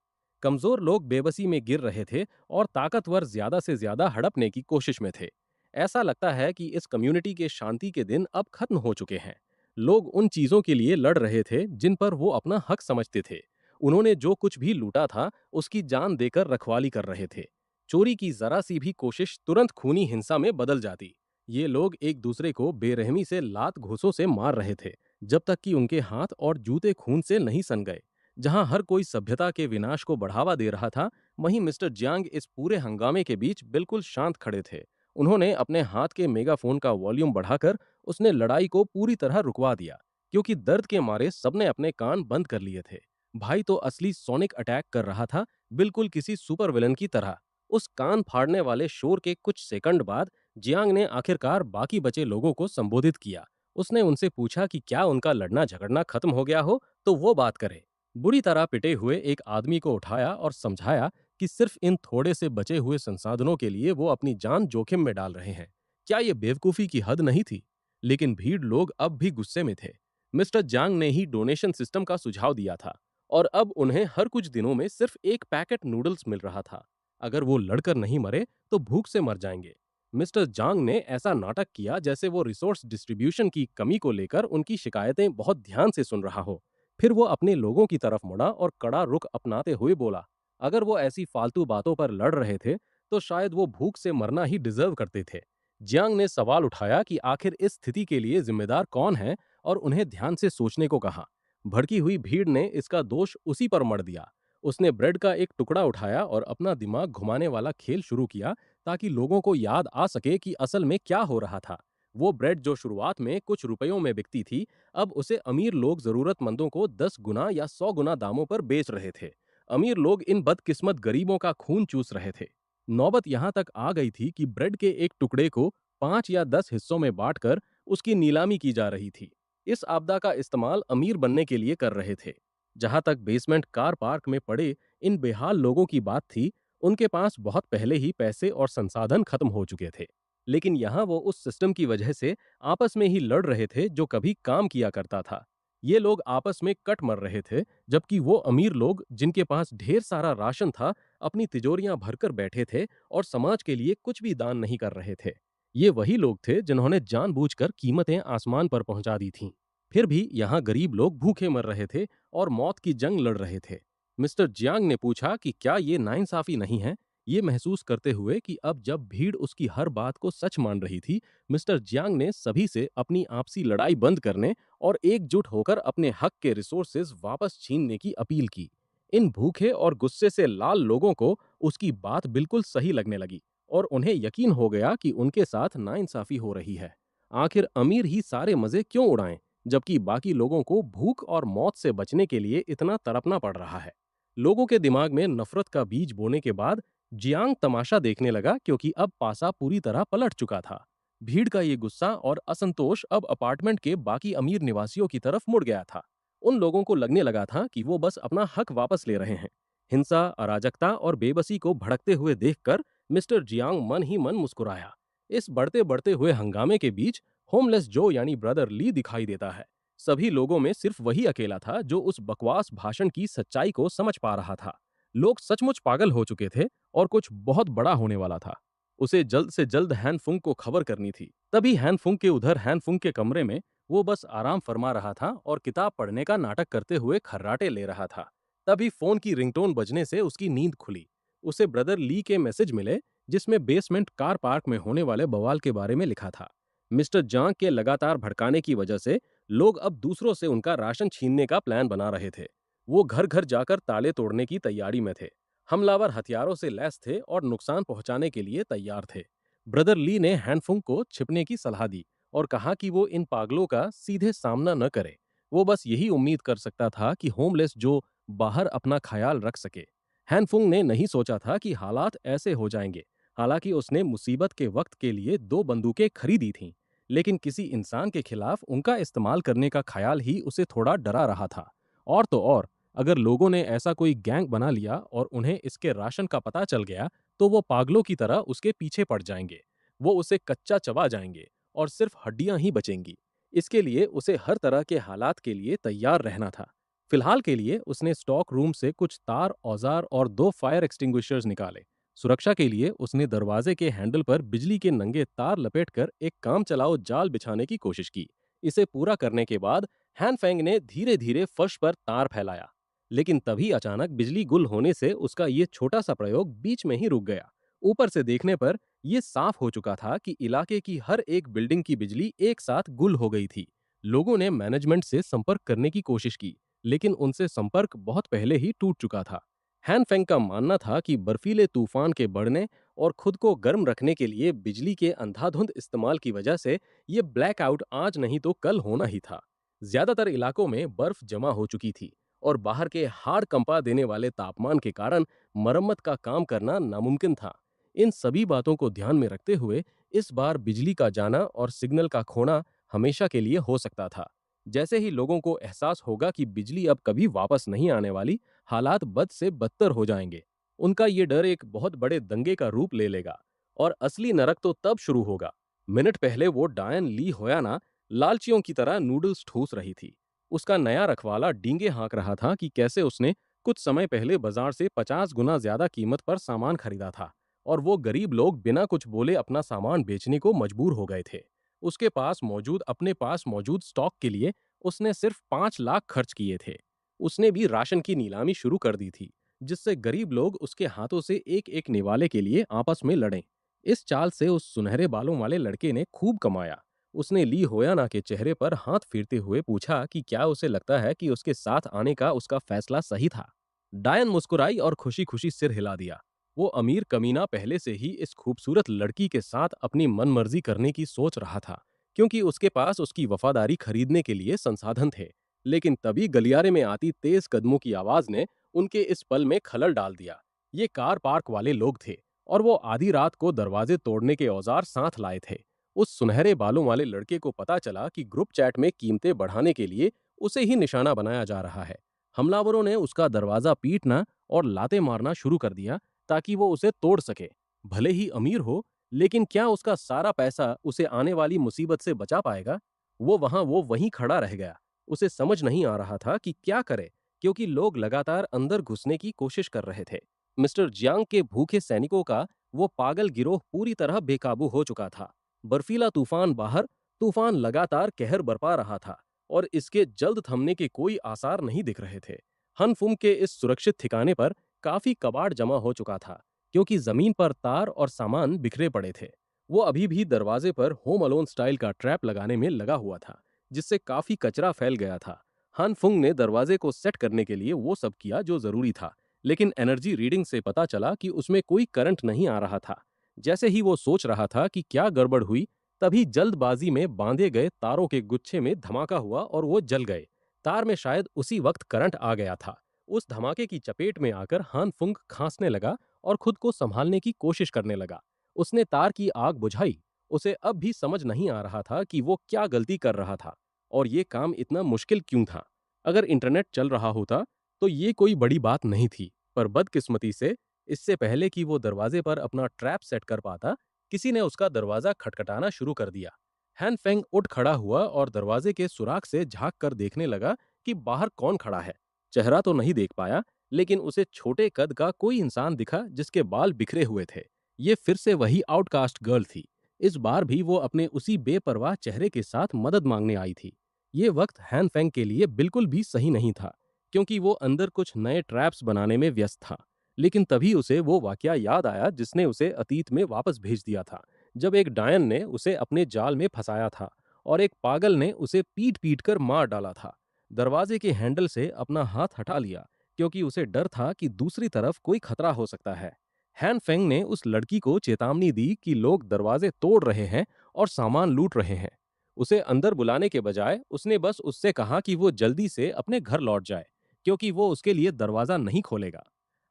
कमजोर लोग बेबसी में गिर रहे थे और ताकतवर ज्यादा से ज्यादा हड़पने की कोशिश में थे। ऐसा लगता है कि इस कम्युनिटी के शांति के दिन अब खत्म हो चुके हैं। लोग उन चीजों के लिए लड़ रहे थे जिन पर वो अपना हक समझते थे। उन्होंने जो कुछ भी लूटा था उसकी जान देकर रखवाली कर रहे थे। चोरी की जरा सी भी कोशिश तुरंत खूनी हिंसा में बदल जाती। ये लोग एक दूसरे को बेरहमी से लात घूंसों से मार रहे थे, जब तक कि उनके हाथ और जूते खून से नहीं सन गए। जहां हर कोई सभ्यता के विनाश को बढ़ावा दे रहा था, वहीं मिस्टर जियांग इस पूरे हंगामे के बीच बिल्कुल शांत खड़े थे। उन्होंने अपने हाथ के मेगाफोन का वॉल्यूम बढ़ाकर उसने लड़ाई को पूरी तरह रुकवा दिया, क्योंकि दर्द के मारे सबने अपने कान बंद कर लिए थे। भाई तो असली सोनिक अटैक कर रहा था, बिल्कुल किसी सुपर विलन की तरह। उस कान फाड़ने वाले शोर के कुछ सेकंड बाद जियांग ने आखिरकार बाकी बचे लोगों को संबोधित किया। उसने उनसे पूछा कि क्या उनका लड़ना झगड़ना खत्म हो गया हो तो वो बात करें। बुरी तरह पिटे हुए एक आदमी को उठाया और समझाया कि सिर्फ इन थोड़े से बचे हुए संसाधनों के लिए वो अपनी जान जोखिम में डाल रहे हैं। क्या ये बेवकूफी की हद नहीं थी? लेकिन भीड़ लोग अब भी गुस्से में थे। मिस्टर जांग ने ही डोनेशन सिस्टम का सुझाव दिया था और अब उन्हें हर कुछ दिनों में सिर्फ एक पैकेट नूडल्स मिल रहा था। अगर वो लड़कर नहीं मरे तो भूख से मर जाएंगे। मिस्टर जांग ने ऐसा नाटक किया जैसे वो रिसोर्स डिस्ट्रीब्यूशन की कमी को लेकर उनकी शिकायतें बहुत ध्यान से सुन रहा हो। फिर वो अपने लोगों की तरफ मुड़ा और कड़ा रुख अपनाते हुए बोला, अगर वो ऐसी फालतू बातों पर लड़ रहे थे तो शायद वो भूख से मरना ही डिजर्व करते थे। जियांग ने सवाल उठाया कि आखिर इस स्थिति के लिए जिम्मेदार कौन है और उन्हें ध्यान से सोचने को कहा। भड़की हुई भीड़ ने इसका दोष उसी पर मढ़ दिया। उसने ब्रेड का एक टुकड़ा उठाया और अपना दिमाग घुमाने वाला खेल शुरू किया, ताकि लोगों को याद आ सके कि असल में क्या हो रहा था। वो ब्रेड जो शुरुआत में कुछ रुपयों में बिकती थी, अब उसे अमीर लोग जरूरतमंदों को 10 गुना या 100 गुना दामों पर बेच रहे थे। अमीर लोग इन बदकिस्मत गरीबों का खून चूस रहे थे। नौबत यहां तक आ गई थी कि ब्रेड के एक टुकड़े को 5 या 10 हिस्सों में बांटकर उसकी नीलामी की जा रही थी। इस आपदा का इस्तेमाल अमीर बनने के लिए कर रहे थे। जहां तक बेसमेंट कार पार्क में पड़े इन बेहाल लोगों की बात थी, उनके पास बहुत पहले ही पैसे और संसाधन खत्म हो चुके थे। लेकिन यहाँ वो उस सिस्टम की वजह से आपस में ही लड़ रहे थे जो कभी काम किया करता था। ये लोग आपस में कट मर रहे थे, जबकि वो अमीर लोग जिनके पास ढेर सारा राशन था, अपनी तिजोरियां भरकर बैठे थे और समाज के लिए कुछ भी दान नहीं कर रहे थे। ये वही लोग थे जिन्होंने जानबूझकर कीमतें आसमान पर पहुंचा दी थीं। फिर भी यहाँ गरीब लोग भूखे मर रहे थे और मौत की जंग लड़ रहे थे। मिस्टर जियांग ने पूछा कि क्या ये नाइंसाफी नहीं है। ये महसूस करते हुए कि अब जब भीड़ उसकी हर बात को सच मान रही थी, मिस्टर जियांग ने सभी से अपनी आपसी लड़ाई बंद करने और एकजुट होकर अपने हक के रिसोर्सेज वापस छीनने की अपील की। इन भूखे और गुस्से से लाल लोगों को उसकी बात बिल्कुल सही लगने लगी और उन्हें यकीन हो गया कि उनके साथ नाइंसाफी हो रही है। आखिर अमीर ही सारे मजे क्यों उड़ाएं, जबकि बाकी लोगों को भूख और मौत से बचने के लिए इतना तड़पना पड़ रहा है। लोगों के दिमाग में नफरत का बीज बोने के बाद जियांग तमाशा देखने लगा, क्योंकि अब पासा पूरी तरह पलट चुका था। भीड़ का ये गुस्सा और असंतोष अब अपार्टमेंट के बाकी अमीर निवासियों की तरफ मुड़ गया था। उन लोगों को लगने लगा था कि वो बस अपना हक वापस ले रहे हैं। हिंसा, अराजकता और बेबसी को भड़कते हुए देखकर मिस्टर जियांग मन ही मन मुस्कुराया। इस बढ़ते बढ़ते हुए हंगामे के बीच होमलेस जो यानी ब्रदर ली दिखाई देता है। सभी लोगों में सिर्फ वही अकेला था जो उस बकवास भाषण की सच्चाई को समझ पा रहा था। लोग सचमुच पागल हो चुके थे और कुछ बहुत बड़ा होने वाला था। उसे जल्द से जल्द हैनफुंग को खबर करनी थी। तभी हैनफुंग के कमरे में वो बस आराम फरमा रहा था और किताब पढ़ने का नाटक करते हुए खर्राटे ले रहा था। तभी फोन की रिंगटोन बजने से उसकी नींद खुली। उसे ब्रदर ली के मैसेज मिले, जिसमें बेसमेंट कार पार्क में होने वाले बवाल के बारे में लिखा था। मिस्टर जांग के लगातार भड़काने की वजह से लोग अब दूसरों से उनका राशन छीनने का प्लान बना रहे थे। वो घर घर जाकर ताले तोड़ने की तैयारी में थे। हमलावर हथियारों से लैस थे और नुकसान पहुंचाने के लिए तैयार थे। ब्रदर ली ने हैनफुंग को छिपने की सलाह दी और कहा कि वो इन पागलों का सीधे सामना न करे। वो बस यही उम्मीद कर सकता था कि होमलेस जो बाहर अपना ख्याल रख सके। हैनफुंग ने नहीं सोचा था कि हालात ऐसे हो जाएंगे। हालांकि उसने मुसीबत के वक्त के लिए 2 बंदूकें खरीदी थीं, लेकिन किसी इंसान के खिलाफ उनका इस्तेमाल करने का ख्याल ही उसे थोड़ा डरा रहा था। और तो और, अगर लोगों ने ऐसा कोई गैंग बना लिया और उन्हें इसके राशन का पता चल गया, तो वो पागलों की तरह उसके पीछे पड़ जाएंगे। वो उसे कच्चा चबा जाएंगे और सिर्फ हड्डियां ही बचेंगी। इसके लिए उसे हर तरह के हालात के लिए तैयार रहना था। फिलहाल के लिए उसने स्टॉक रूम से कुछ तार, औजार और 2 फायर एक्सटिंग्विशर्स निकाले। सुरक्षा के लिए उसने दरवाजे के हैंडल पर बिजली के नंगे तार लपेटकर एक काम चलाओ जाल बिछाने की कोशिश की। इसे पूरा करने के बाद हैनफेंग ने धीरे धीरे फर्श पर तार फैलाया। लेकिन तभी अचानक बिजली गुल होने से उसका ये छोटा सा प्रयोग बीच में ही रुक गया। ऊपर से देखने पर यह साफ हो चुका था कि इलाके की हर एक बिल्डिंग की बिजली एक साथ गुल हो गई थी। लोगों ने मैनेजमेंट से संपर्क करने की कोशिश की, लेकिन उनसे संपर्क बहुत पहले ही टूट चुका था। हैनफेंग का मानना था कि बर्फीले तूफान के बढ़ने और खुद को गर्म रखने के लिए बिजली के अंधाधुंध इस्तेमाल की वजह से ये ब्लैकआउट आज नहीं तो कल होना ही था। ज्यादातर इलाकों में बर्फ जमा हो चुकी थी और बाहर के हाड़ कंपा देने वाले तापमान के कारण मरम्मत का काम करना नामुमकिन था। इन सभी बातों को ध्यान में रखते हुए इस बार बिजली का जाना और सिग्नल का खोना हमेशा के लिए हो सकता था। जैसे ही लोगों को एहसास होगा कि बिजली अब कभी वापस नहीं आने वाली, हालात बद से बदतर हो जाएंगे। उनका ये डर एक बहुत बड़े दंगे का रूप ले लेगा और असली नरक तो तब शुरू होगा। मिनट पहले वो डायन ली होयाना लालचियों की तरह नूडल्स ठूस रही थी। उसका नया रखवाला डींगे हाँक रहा था कि कैसे उसने कुछ समय पहले बाजार से 50 गुना ज्यादा कीमत पर सामान खरीदा था और वो गरीब लोग बिना कुछ बोले अपना सामान बेचने को मजबूर हो गए थे। अपने पास मौजूद स्टॉक के लिए उसने सिर्फ 5 लाख खर्च किए थे। उसने भी राशन की नीलामी शुरू कर दी थी, जिससे गरीब लोग उसके हाथों से एक एक निवाले के लिए आपस में लड़ें। इस चाल से उस सुनहरे बालों वाले लड़के ने खूब कमाया। उसने ली होयाना के चेहरे पर हाथ फेरते हुए पूछा कि क्या उसे लगता है कि उसके साथ आने का उसका फैसला सही था। डायन मुस्कुराई और खुशी खुशी सिर हिला दिया। वो अमीर कमीना पहले से ही इस खूबसूरत लड़की के साथ अपनी मनमर्जी करने की सोच रहा था, क्योंकि उसके पास उसकी वफादारी खरीदने के लिए संसाधन थे। लेकिन तभी गलियारे में आती तेज कदमों की आवाज ने उनके इस पल में खलल डाल दिया। ये कार पार्क वाले लोग थे और वो आधी रात को दरवाजे तोड़ने के औजार साथ लाए थे। उस सुनहरे बालों वाले लड़के को पता चला कि ग्रुप चैट में कीमतें बढ़ाने के लिए उसे ही निशाना बनाया जा रहा है। हमलावरों ने उसका दरवाजा पीटना और लाते मारना शुरू कर दिया ताकि वो उसे तोड़ सके। भले ही अमीर हो, लेकिन क्या उसका सारा पैसा उसे आने वाली मुसीबत से बचा पाएगा? वो वहीं खड़ा रह गया। उसे समझ नहीं आ रहा था कि क्या करे, क्योंकि लोग लगातार अंदर घुसने की कोशिश कर रहे थे। मिस्टर जियांग के भूखे सैनिकों का वो पागल गिरोह पूरी तरह बेकाबू हो चुका था। बर्फीला तूफान बाहर, तूफान लगातार कहर बरपा रहा था और इसके जल्द थमने के कोई आसार नहीं दिख रहे थे। हनफुम के इस सुरक्षित ठिकाने पर काफी कबाड़ जमा हो चुका था, क्योंकि जमीन पर तार और सामान बिखरे पड़े थे। वो अभी भी दरवाजे पर होम अलोन स्टाइल का ट्रैप लगाने में लगा हुआ था, जिससे काफी कचरा फैल गया था। हानफुंग ने दरवाजे को सेट करने के लिए वो सब किया जो जरूरी था, लेकिन एनर्जी रीडिंग से पता चला कि उसमें कोई करंट नहीं आ रहा था। जैसे ही वो सोच रहा था कि क्या गड़बड़ हुई, तभी जल्दबाजी में बांधे गए तारों के गुच्छे में धमाका हुआ और वो जल गए। तार में शायद उसी वक्त करंट आ गया था। उस धमाके की चपेट में आकर हानफुंग खांसने लगा और खुद को संभालने की कोशिश करने लगा। उसने तार की आग बुझाई। उसे अब भी समझ नहीं आ रहा था कि वो क्या गलती कर रहा था और ये काम इतना मुश्किल क्यों था। अगर इंटरनेट चल रहा होता तो ये कोई बड़ी बात नहीं थी, पर बदकिस्मती से इससे पहले कि वो दरवाजे पर अपना ट्रैप सेट कर पाता, किसी ने उसका दरवाजा खटखटाना शुरू कर दिया। हैन फेंग उठ खड़ा हुआ और दरवाजे के सुराख से झांक कर देखने लगा कि बाहर कौन खड़ा है। चेहरा तो नहीं देख पाया, लेकिन उसे छोटे कद का कोई इंसान दिखा जिसके बाल बिखरे हुए थे। ये फिर से वही आउटकास्ट गर्ल थी। इस बार भी वो अपने उसी बेपरवाह चेहरे के साथ मदद मांगने आई थी। ये वक्त हैन फेंग के लिए बिल्कुल भी सही नहीं था, क्योंकि वो अंदर कुछ नए ट्रैप्स बनाने में व्यस्त था। लेकिन तभी उसे वो वाकया याद आया जिसने उसे अतीत में वापस भेज दिया था, जब एक डायन ने उसे अपने जाल में फंसाया था और एक पागल ने उसे पीट पीट कर मार डाला था। दरवाजे के हैंडल से अपना हाथ हटा लिया, क्योंकि उसे डर था कि दूसरी तरफ कोई खतरा हो सकता है। हैन फेंग ने उस लड़की को चेतावनी दी कि लोग दरवाजे तोड़ रहे हैं और सामान लूट रहे हैं। उसे अंदर बुलाने के बजाय उसने बस उससे कहा कि वो जल्दी से अपने घर लौट जाए, क्योंकि वो उसके लिए दरवाजा नहीं खोलेगा।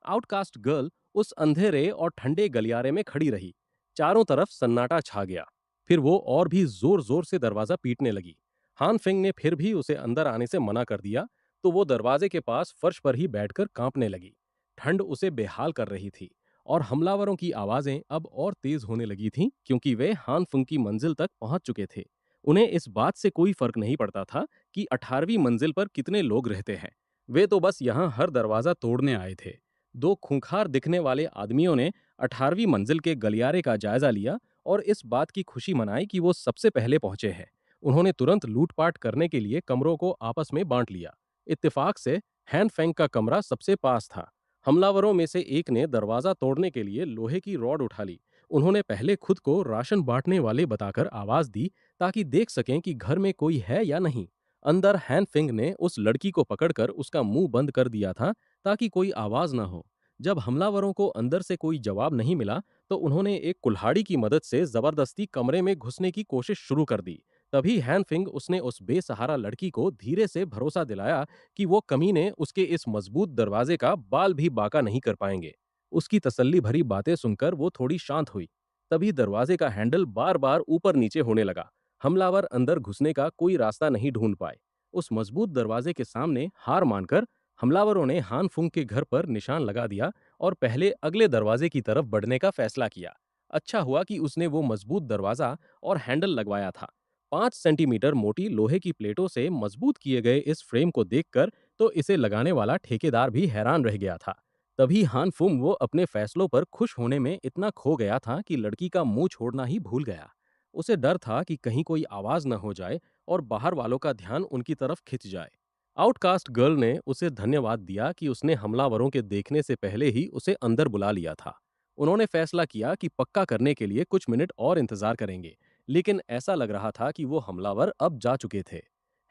आउटकास्ट गर्ल उस अंधेरे और ठंडे गलियारे में खड़ी रही। चारों तरफ सन्नाटा छा गया। फिर वो और भी जोर जोर से दरवाजा पीटने लगी। हान फेंग ने फिर भी उसे अंदर आने से मना कर दिया, तो वो दरवाजे के पास फर्श पर ही बैठकर कांपने लगी। ठंड उसे बेहाल कर रही थी और हमलावरों की आवाजें अब और तेज होने लगी थीं, क्योंकि वे हान फुंग की मंजिल तक पहुंच चुके थे। उन्हें इस बात से कोई फर्क नहीं पड़ता था कि 18वीं मंजिल पर कितने लोग रहते हैं। वे तो बस यहाँ हर दरवाजा तोड़ने आए थे। दो खूंखार दिखने वाले आदमियों ने 18वीं मंजिल के गलियारे का जायजा लिया और इस बात की खुशी मनाई कि वो सबसे पहले पहुंचे हैं। उन्होंने तुरंत लूटपाट करने के लिए कमरों को आपस में बांट लिया। इत्तेफाक से हैन फेंग का कमरा सबसे पास था। हमलावरों में से एक ने दरवाजा तोड़ने के लिए लोहे की रॉड उठा ली। उन्होंने पहले खुद को राशन बांटने वाले बताकर आवाज दी, ताकि देख सकें कि घर में कोई है या नहीं। अंदर हैन फिंग ने उस लड़की को पकड़कर उसका मुंह बंद कर दिया था, ताकि कोई आवाज ना हो। जब हमलावरों को अंदर से कोई जवाब नहीं मिला, तो उन्होंने एक कुल्हाड़ी की मदद से जबरदस्ती कमरे में घुसने की कोशिश शुरू कर दी। तभी हैन फिंग उसने उस बेसहारा लड़की को धीरे से भरोसा दिलाया कि वो कमीने उसके इस मजबूत दरवाजे का बाल भी बाका नहीं कर पाएंगे। उसकी तसल्ली भरी बातें सुनकर वो थोड़ी शांत हुई। तभी दरवाजे का हैंडल बार बार ऊपर नीचे होने लगा। हमलावर अंदर घुसने का कोई रास्ता नहीं ढूंढ पाए। उस मजबूत दरवाजे के सामने हार मानकर हमलावरों ने हान फुंग के घर पर निशान लगा दिया और पहले अगले दरवाजे की तरफ बढ़ने का फैसला किया। अच्छा हुआ कि उसने वो मजबूत दरवाजा और हैंडल लगवाया था। 5 सेंटीमीटर मोटी लोहे की प्लेटों से मजबूत किए गए इस फ्रेम को देखकर तो इसे लगाने वाला ठेकेदार भी हैरान रह गया था। तभी हान फुंग वो अपने फैसलों पर खुश होने में इतना खो गया था कि लड़की का मुंह छोड़ना ही भूल गया। उसे डर था कि कहीं कोई आवाज न हो जाए और बाहर वालों का ध्यान उनकी तरफ खिंच जाए। आउटकास्ट गर्ल ने उसे धन्यवाद दिया कि उसने हमलावरों के देखने से पहले ही उसे अंदर बुला लिया था। उन्होंने फैसला किया कि पक्का करने के लिए कुछ मिनट और इंतजार करेंगे, लेकिन ऐसा लग रहा था कि वो हमलावर अब जा चुके थे।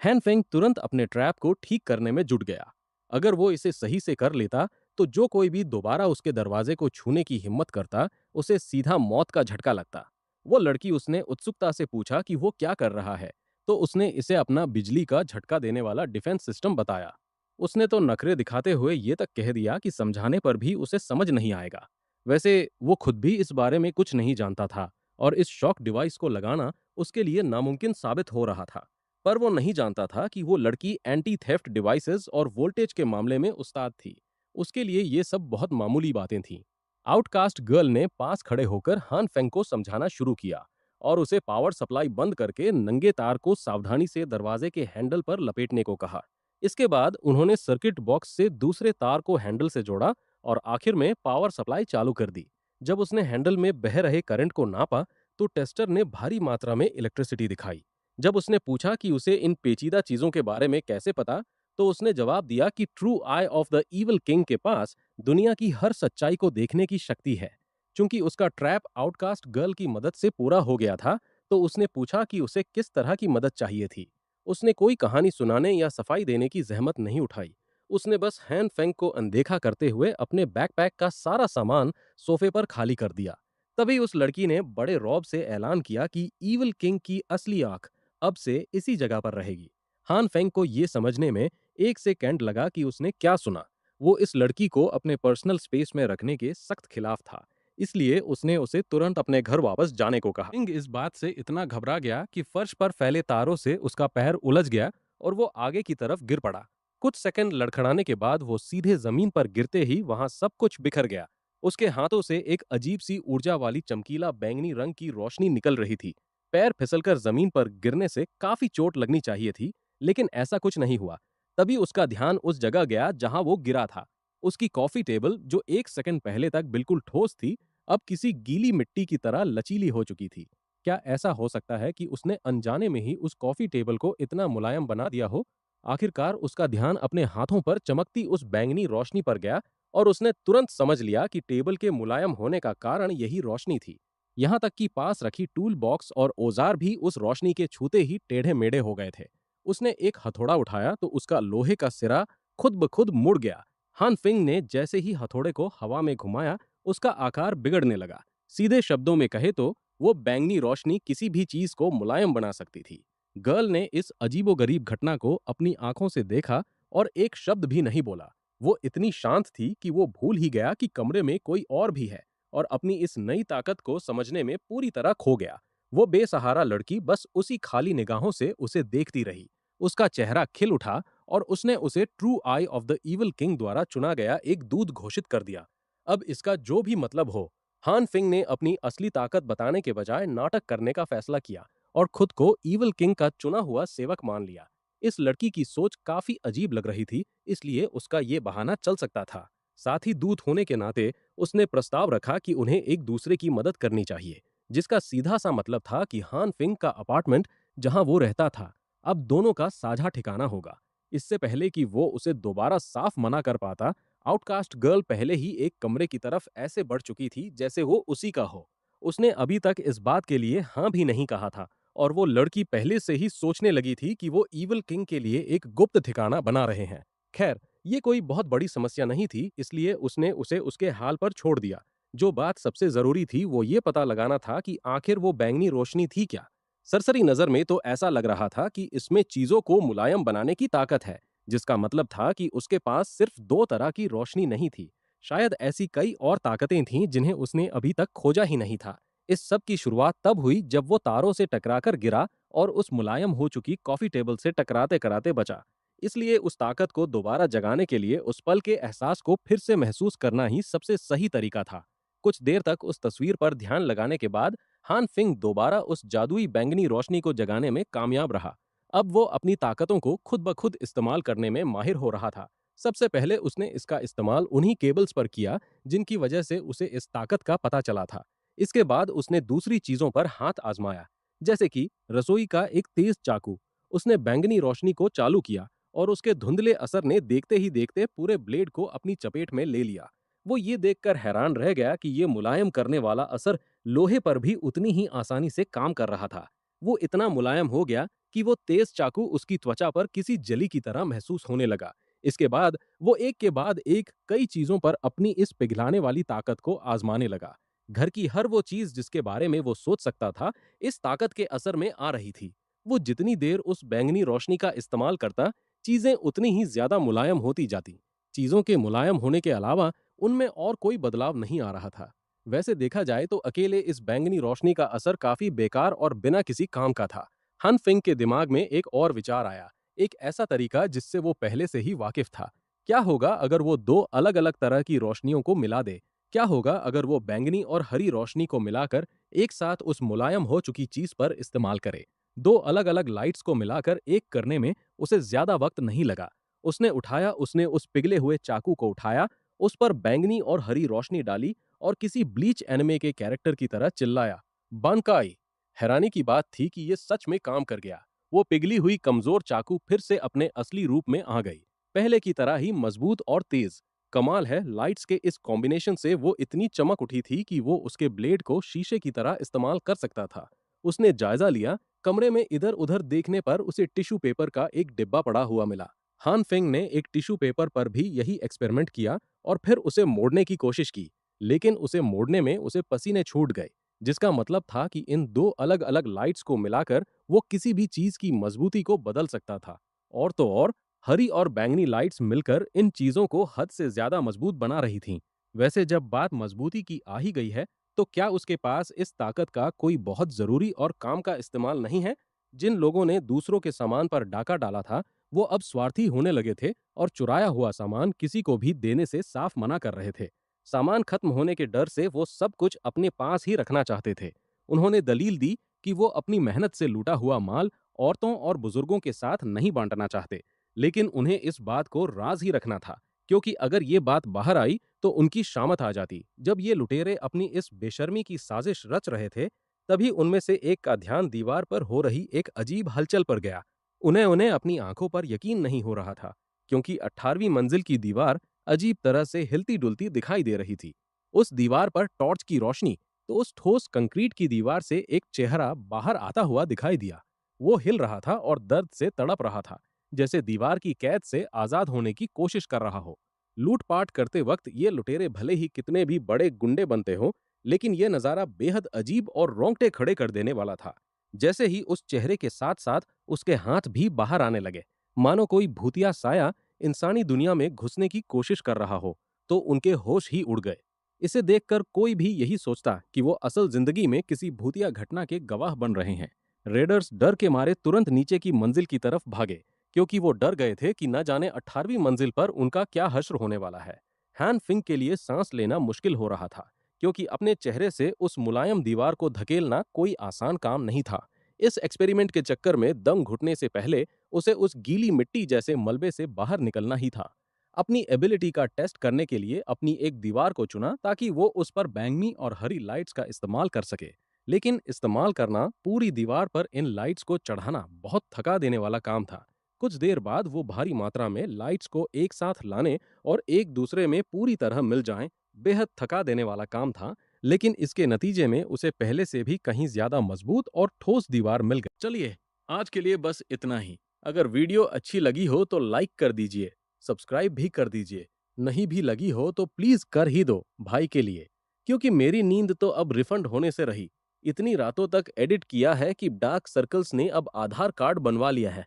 हैन फेंग तुरंत अपने ट्रैप को ठीक करने में जुट गया। अगर वो इसे सही से कर लेता, तो जो कोई भी दोबारा उसके दरवाजे को छूने की हिम्मत करता, उसे सीधा मौत का झटका लगता। वो लड़की उसने उत्सुकता से पूछा कि वो क्या कर रहा है, तो उसने इसे अपना बिजली का झटका देने वाला डिफेंस सिस्टम बताया। उसने तो नखरे दिखाते हुए ये तक कह दिया कि समझाने पर भी उसे समझ नहीं आएगा। वैसे वो खुद भी इस बारे में कुछ नहीं जानता था और इस शॉक डिवाइस को लगाना उसके लिए नामुमकिन साबित हो रहा था। पर वो नहीं जानता था कि वो लड़की एंटी थेफ्ट डिवाइसेस और वोल्टेज के मामले में उस्ताद थी। उसके लिए ये सब बहुत मामूली बातें थीं। आउटकास्ट गर्ल ने पास खड़े होकर हान फेंग को समझाना शुरू किया और उसे पावर सप्लाई बंद करके नंगे तार को सावधानी से दरवाजे के हैंडल पर लपेटने को कहा। इसके बाद उन्होंने सर्किट बॉक्स से दूसरे तार को हैंडल से जोड़ा और आखिर में पावर सप्लाई चालू कर दी। जब उसने हैंडल में बह रहे करंट को नापा, तो टेस्टर ने भारी मात्रा में इलेक्ट्रिसिटी दिखाई। जब उसने पूछा कि उसे इन पेचीदा चीजों के बारे में कैसे पता, तो उसने जवाब दिया कि true I of the evil king के पास दुनिया की हर सच्चाई को देखने की शक्ति है। चूंकि उसका ट्रैप आउटकास्ट गर्ल की मदद से पूरा हो गया था, तो उसने पूछा कि उसे किस तरह की मदद चाहिए थी। उसने कोई कहानी सुनाने या सफाई देने की जहमत नहीं उठाई। उसने बस हैन फेंग को अनदेखा करते हुए अपने बैकपैक का सारा सामान सोफे पर खाली कर दिया। तभी उस लड़की ने बड़े रौब से ऐलान किया कि ईविल किंग की असली आंख अब से इसी जगह पर रहेगी। हान फेंग को यह समझने में 1 सेकंड लगा कि उसने क्या सुना। वो इस लड़की को अपने पर्सनल स्पेस में रखने के सख्त खिलाफ था, इसलिए उसने उसे तुरंत अपने घर वापस जाने को कहा। किंग इस बात से इतना घबरा गया कि फर्श पर फैले तारों से उसका पैर उलझ गया और वो आगे की तरफ गिर पड़ा। कुछ सेकंड लड़खड़ाने के बाद वो सीधे जमीन पर गिरते ही वहां सब कुछ बिखर गया। उसके हाथों से एक अजीब सी ऊर्जा वाली चमकीला बैंगनी रंग की रोशनी निकल रही थी। पैर फिसलकर जमीन पर गिरने से काफी चोट लगनी चाहिए थी, लेकिन ऐसा कुछ नहीं हुआ। तभी उसका ध्यान उस जगह गया जहां वो गिरा था। उसकी कॉफी टेबल, जो 1 सेकंड पहले तक बिल्कुल ठोस थी, अब किसी गीली मिट्टी की तरह लचीली हो चुकी थी। क्या ऐसा हो सकता है कि उसने अनजाने में ही उस कॉफी टेबल को इतना मुलायम बना दिया हो? आखिरकार उसका ध्यान अपने हाथों पर चमकती उस बैंगनी रोशनी पर गया और उसने तुरंत समझ लिया कि टेबल के मुलायम होने का कारण यही रोशनी थी। यहाँ तक कि पास रखी टूल बॉक्स और औजार भी उस रोशनी के छूते ही टेढ़े मेढ़े हो गए थे। उसने एक हथौड़ा उठाया तो उसका लोहे का सिरा खुद ब खुद मुड़ गया। हान फिंग ने जैसे ही हथौड़े को हवा में घुमाया, उसका आकार बिगड़ने लगा। सीधे शब्दों में कहे तो वो बैंगनी रोशनी किसी भी चीज को मुलायम बना सकती थी। गर्ल ने इस अजीबोगरीब घटना को अपनी आंखों से देखा और एक शब्द भी नहीं बोला। वो इतनी शांत थी कि वो भूल ही गया कि कमरे में कोई और भी है और अपनी इस नई ताकत को समझने में पूरी तरह खो गया। वो बेसहारा लड़की बस उसी खाली निगाहों से उसे देखती रही। उसका चेहरा खिल उठा और उसने उसे true I of the evil king द्वारा चुना गया एक दूत घोषित कर दिया। अब इसका जो भी मतलब हो, हान फिंग ने अपनी असली ताकत बताने के बजाय नाटक करने का फैसला किया और खुद को इविल किंग का चुना हुआ सेवक मान लिया। इस लड़की की सोच काफी अजीब लग रही थी, इसलिए उसका ये बहाना चल सकता था। साथ ही दूत होने के नाते उसने प्रस्ताव रखा कि उन्हें एक दूसरे की मदद करनी चाहिए, जिसका सीधा सा मतलब था कि हान फिंग का अपार्टमेंट जहां वो रहता था, अब दोनों का साझा ठिकाना होगा। इससे पहले कि वो उसे दोबारा साफ मना कर पाता, आउटकास्ट गर्ल पहले ही एक कमरे की तरफ ऐसे बढ़ चुकी थी जैसे वो उसी का हो। उसने अभी तक इस बात के लिए हाँ भी नहीं कहा था और वो लड़की पहले से ही सोचने लगी थी कि वो ईवल किंग के लिए एक गुप्त ठिकाना बना रहे हैं। खैर, ये कोई बहुत बड़ी समस्या नहीं थी, इसलिए उसने उसे उसके हाल पर छोड़ दिया। जो बात सबसे जरूरी थी वो ये पता लगाना था कि आखिर वो बैंगनी रोशनी थी क्या। सरसरी नजर में तो ऐसा लग रहा था कि इसमें चीजों को मुलायम बनाने की ताकत है, जिसका मतलब था कि उसके पास सिर्फ दो तरह की रोशनी नहीं थी। शायद ऐसी कई और ताकतें थीं जिन्हें उसने अभी तक खोजा ही नहीं था। इस सब की शुरुआत तब हुई जब वो तारों से टकराकर गिरा और उस मुलायम हो चुकी कॉफी टेबल से टकराते कराते बचा। इसलिए उस ताकत को दोबारा जगाने के लिए उस पल के एहसास को फिर से महसूस करना ही सबसे सही तरीका था। कुछ देर तक उस तस्वीर पर ध्यान लगाने के बाद हान फिंग दोबारा उस जादुई बैंगनी रोशनी को जगाने में कामयाब रहा। अब वो अपनी ताकतों को खुद ब खुद इस्तेमाल करने में माहिर हो रहा था। सबसे पहले उसने इसका इस्तेमाल उन्हीं केबल्स पर किया जिनकी वजह से उसे इस ताकत का पता चला था। इसके बाद उसने दूसरी चीजों पर हाथ आजमाया, जैसे कि रसोई का एक तेज चाकू। उसने बैंगनी रोशनी को चालू किया और उसके धुंधले असर ने देखते ही देखते पूरे ब्लेड को अपनी चपेट में ले लिया। वो ये देखकर हैरान रह गया कि ये मुलायम करने वाला असर लोहे पर भी उतनी ही आसानी से काम कर रहा था। वो इतना मुलायम हो गया कि वो तेज चाकू उसकी त्वचा पर किसी जली की तरह महसूस होने लगा। इसके बाद वो एक के बाद एक कई चीजों पर अपनी इस पिघलाने वाली ताकत को आजमाने लगा। घर की हर वो चीज जिसके बारे में वो सोच सकता था, इस ताकत के असर में आ रही थी। वो जितनी देर उस बैंगनी रोशनी का इस्तेमाल करता, चीजें उतनी ही ज्यादा मुलायम होती जाती। चीजों के मुलायम होने के अलावा उनमें और कोई बदलाव नहीं आ रहा था। वैसे देखा जाए तो अकेले इस बैंगनी रोशनी का असर काफी बेकार और बिना किसी काम का था। हन फिंग के दिमाग में एक और विचार आया, एक ऐसा तरीका जिससे वो पहले से ही वाकिफ था। क्या होगा अगर वो दो अलग अलग तरह की रोशनियों को मिला दे? क्या होगा अगर वो बैंगनी और हरी रोशनी को मिलाकर एक साथ उस मुलायम हो चुकी चीज पर इस्तेमाल करे? दो अलग अलग लाइट्स को मिलाकर एक करने में उसे ज्यादा वक्त नहीं लगा। उसने उस पिघले हुए चाकू को उठाया, उस पर बैंगनी और हरी रोशनी डाली और किसी ब्लीच एनिमे के कैरेक्टर की तरह चिल्लाया, बनकाई। हैरानी की बात थी कि ये सच में काम कर गया। वो पिघली हुई कमजोर चाकू फिर से अपने असली रूप में आ गई, पहले की तरह ही मजबूत और तेज। कमाल है, लाइट्स के इस कॉम्बिनेशन से वो इतनी चमक उठी थी कि वो उसके ब्लेड को शीशे की तरह इस्तेमाल कर सकता था। उसने जायजा लिया। कमरे में इधर उधर देखने पर उसे टिश्यू पेपर का एक डिब्बा पड़ा हुआ मिला। हान फेंग ने एक टिश्यू पेपर पर भी यही एक्सपेरिमेंट किया और फिर उसे मोड़ने की कोशिश की, लेकिन उसे मोड़ने में उसे पसीने छूट गए, जिसका मतलब था कि इन दो अलग अलग लाइट्स को मिलाकर वो किसी भी चीज की मजबूती को बदल सकता था। और तो और, हरी और बैंगनी लाइट्स मिलकर इन चीजों को हद से ज्यादा मजबूत बना रही थीं। वैसे जब बात मजबूती की आ ही गई है, तो क्या उसके पास इस ताकत का कोई बहुत जरूरी और काम का इस्तेमाल नहीं है? जिन लोगों ने दूसरों के सामान पर डाका डाला था, वो अब स्वार्थी होने लगे थे और चुराया हुआ सामान किसी को भी देने से साफ मना कर रहे थे। सामान खत्म होने के डर से वो सब कुछ अपने पास ही रखना चाहते थे। उन्होंने दलील दी कि वो अपनी मेहनत से लूटा हुआ माल औरतों और बुजुर्गों के साथ नहीं बांटना चाहते, लेकिन उन्हें इस बात को राज ही रखना था क्योंकि अगर ये बात बाहर आई तो उनकी शामत आ जाती। जब ये लुटेरे अपनी इस बेशर्मी की साजिश रच रहे थे, तभी उनमें से एक का ध्यान दीवार पर हो रही एक अजीब हलचल पर गया। उन्हें उन्हें अपनी आंखों पर यकीन नहीं हो रहा था, क्योंकि 18वीं मंजिल की दीवार अजीब तरह से हिलती-डुलती दिखाई दे रही थी। उस दीवार पर टॉर्च की रोशनी तो उस ठोस कंक्रीट की दीवार से एक चेहरा बाहर आता हुआ दिखाई दिया। वो हिल रहा था और दर्द से तड़प रहा था, जैसे दीवार की कैद से आजाद होने की कोशिश कर रहा हो। लूटपाट करते वक्त ये लुटेरे भले ही कितने भी बड़े गुंडे बनते हों, लेकिन यह नज़ारा बेहद अजीब और रोंगटे खड़े कर देने वाला था। जैसे ही उस चेहरे के साथ साथ उसके हाथ भी बाहर आने लगे, मानो कोई भूतिया साया इंसानी दुनिया में घुसने की कोशिश कर रहा हो, तो उनके होश ही उड़ गए। इसे देखकर कोई भी यही सोचता कि वो असल जिंदगी में किसी भूतिया घटना के गवाह बन रहे हैं। रेडर्स डर के मारे तुरंत नीचे की मंजिल की तरफ भागे, क्योंकि वो डर गए थे कि न जाने 18वीं मंजिल पर उनका क्या हश्र होने वाला है। हैन फिंग के लिए सांस लेना मुश्किल हो रहा था, क्योंकि अपने चेहरे से उस मुलायम दीवार को धकेलना कोई आसान काम नहीं था। इस एक्सपेरिमेंट के चक्कर में दम घुटने से पहले उसे उस गीली मिट्टी जैसे मलबे से बाहर निकलना ही था। अपनी एबिलिटी का टेस्ट करने के लिए अपनी एक दीवार को चुना, ताकि वो उस पर बैंगनी और हरी लाइट्स का इस्तेमाल कर सके। लेकिन इस्तेमाल करना, पूरी दीवार पर इन लाइट्स को चढ़ाना बहुत थका देने वाला काम था। कुछ देर बाद वो भारी मात्रा में लाइट्स को एक साथ लाने और एक दूसरे में पूरी तरह मिल जाएं, बेहद थका देने वाला काम था। लेकिन इसके नतीजे में उसे पहले से भी कहीं ज्यादा मजबूत और ठोस दीवार मिल गई। चलिए, आज के लिए बस इतना ही। अगर वीडियो अच्छी लगी हो तो लाइक कर दीजिए, सब्सक्राइब भी कर दीजिए। नहीं भी लगी हो तो प्लीज कर ही दो भाई के लिए, क्योंकि मेरी नींद तो अब रिफंड होने से रही। इतनी रातों तक एडिट किया है कि डार्क सर्कल्स ने अब आधार कार्ड बनवा लिया है।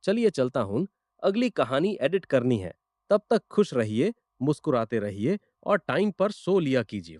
चलिए चलता हूँ, अगली कहानी एडिट करनी है। तब तक खुश रहिए, मुस्कुराते रहिए और टाइम पर सो लिया कीजिए।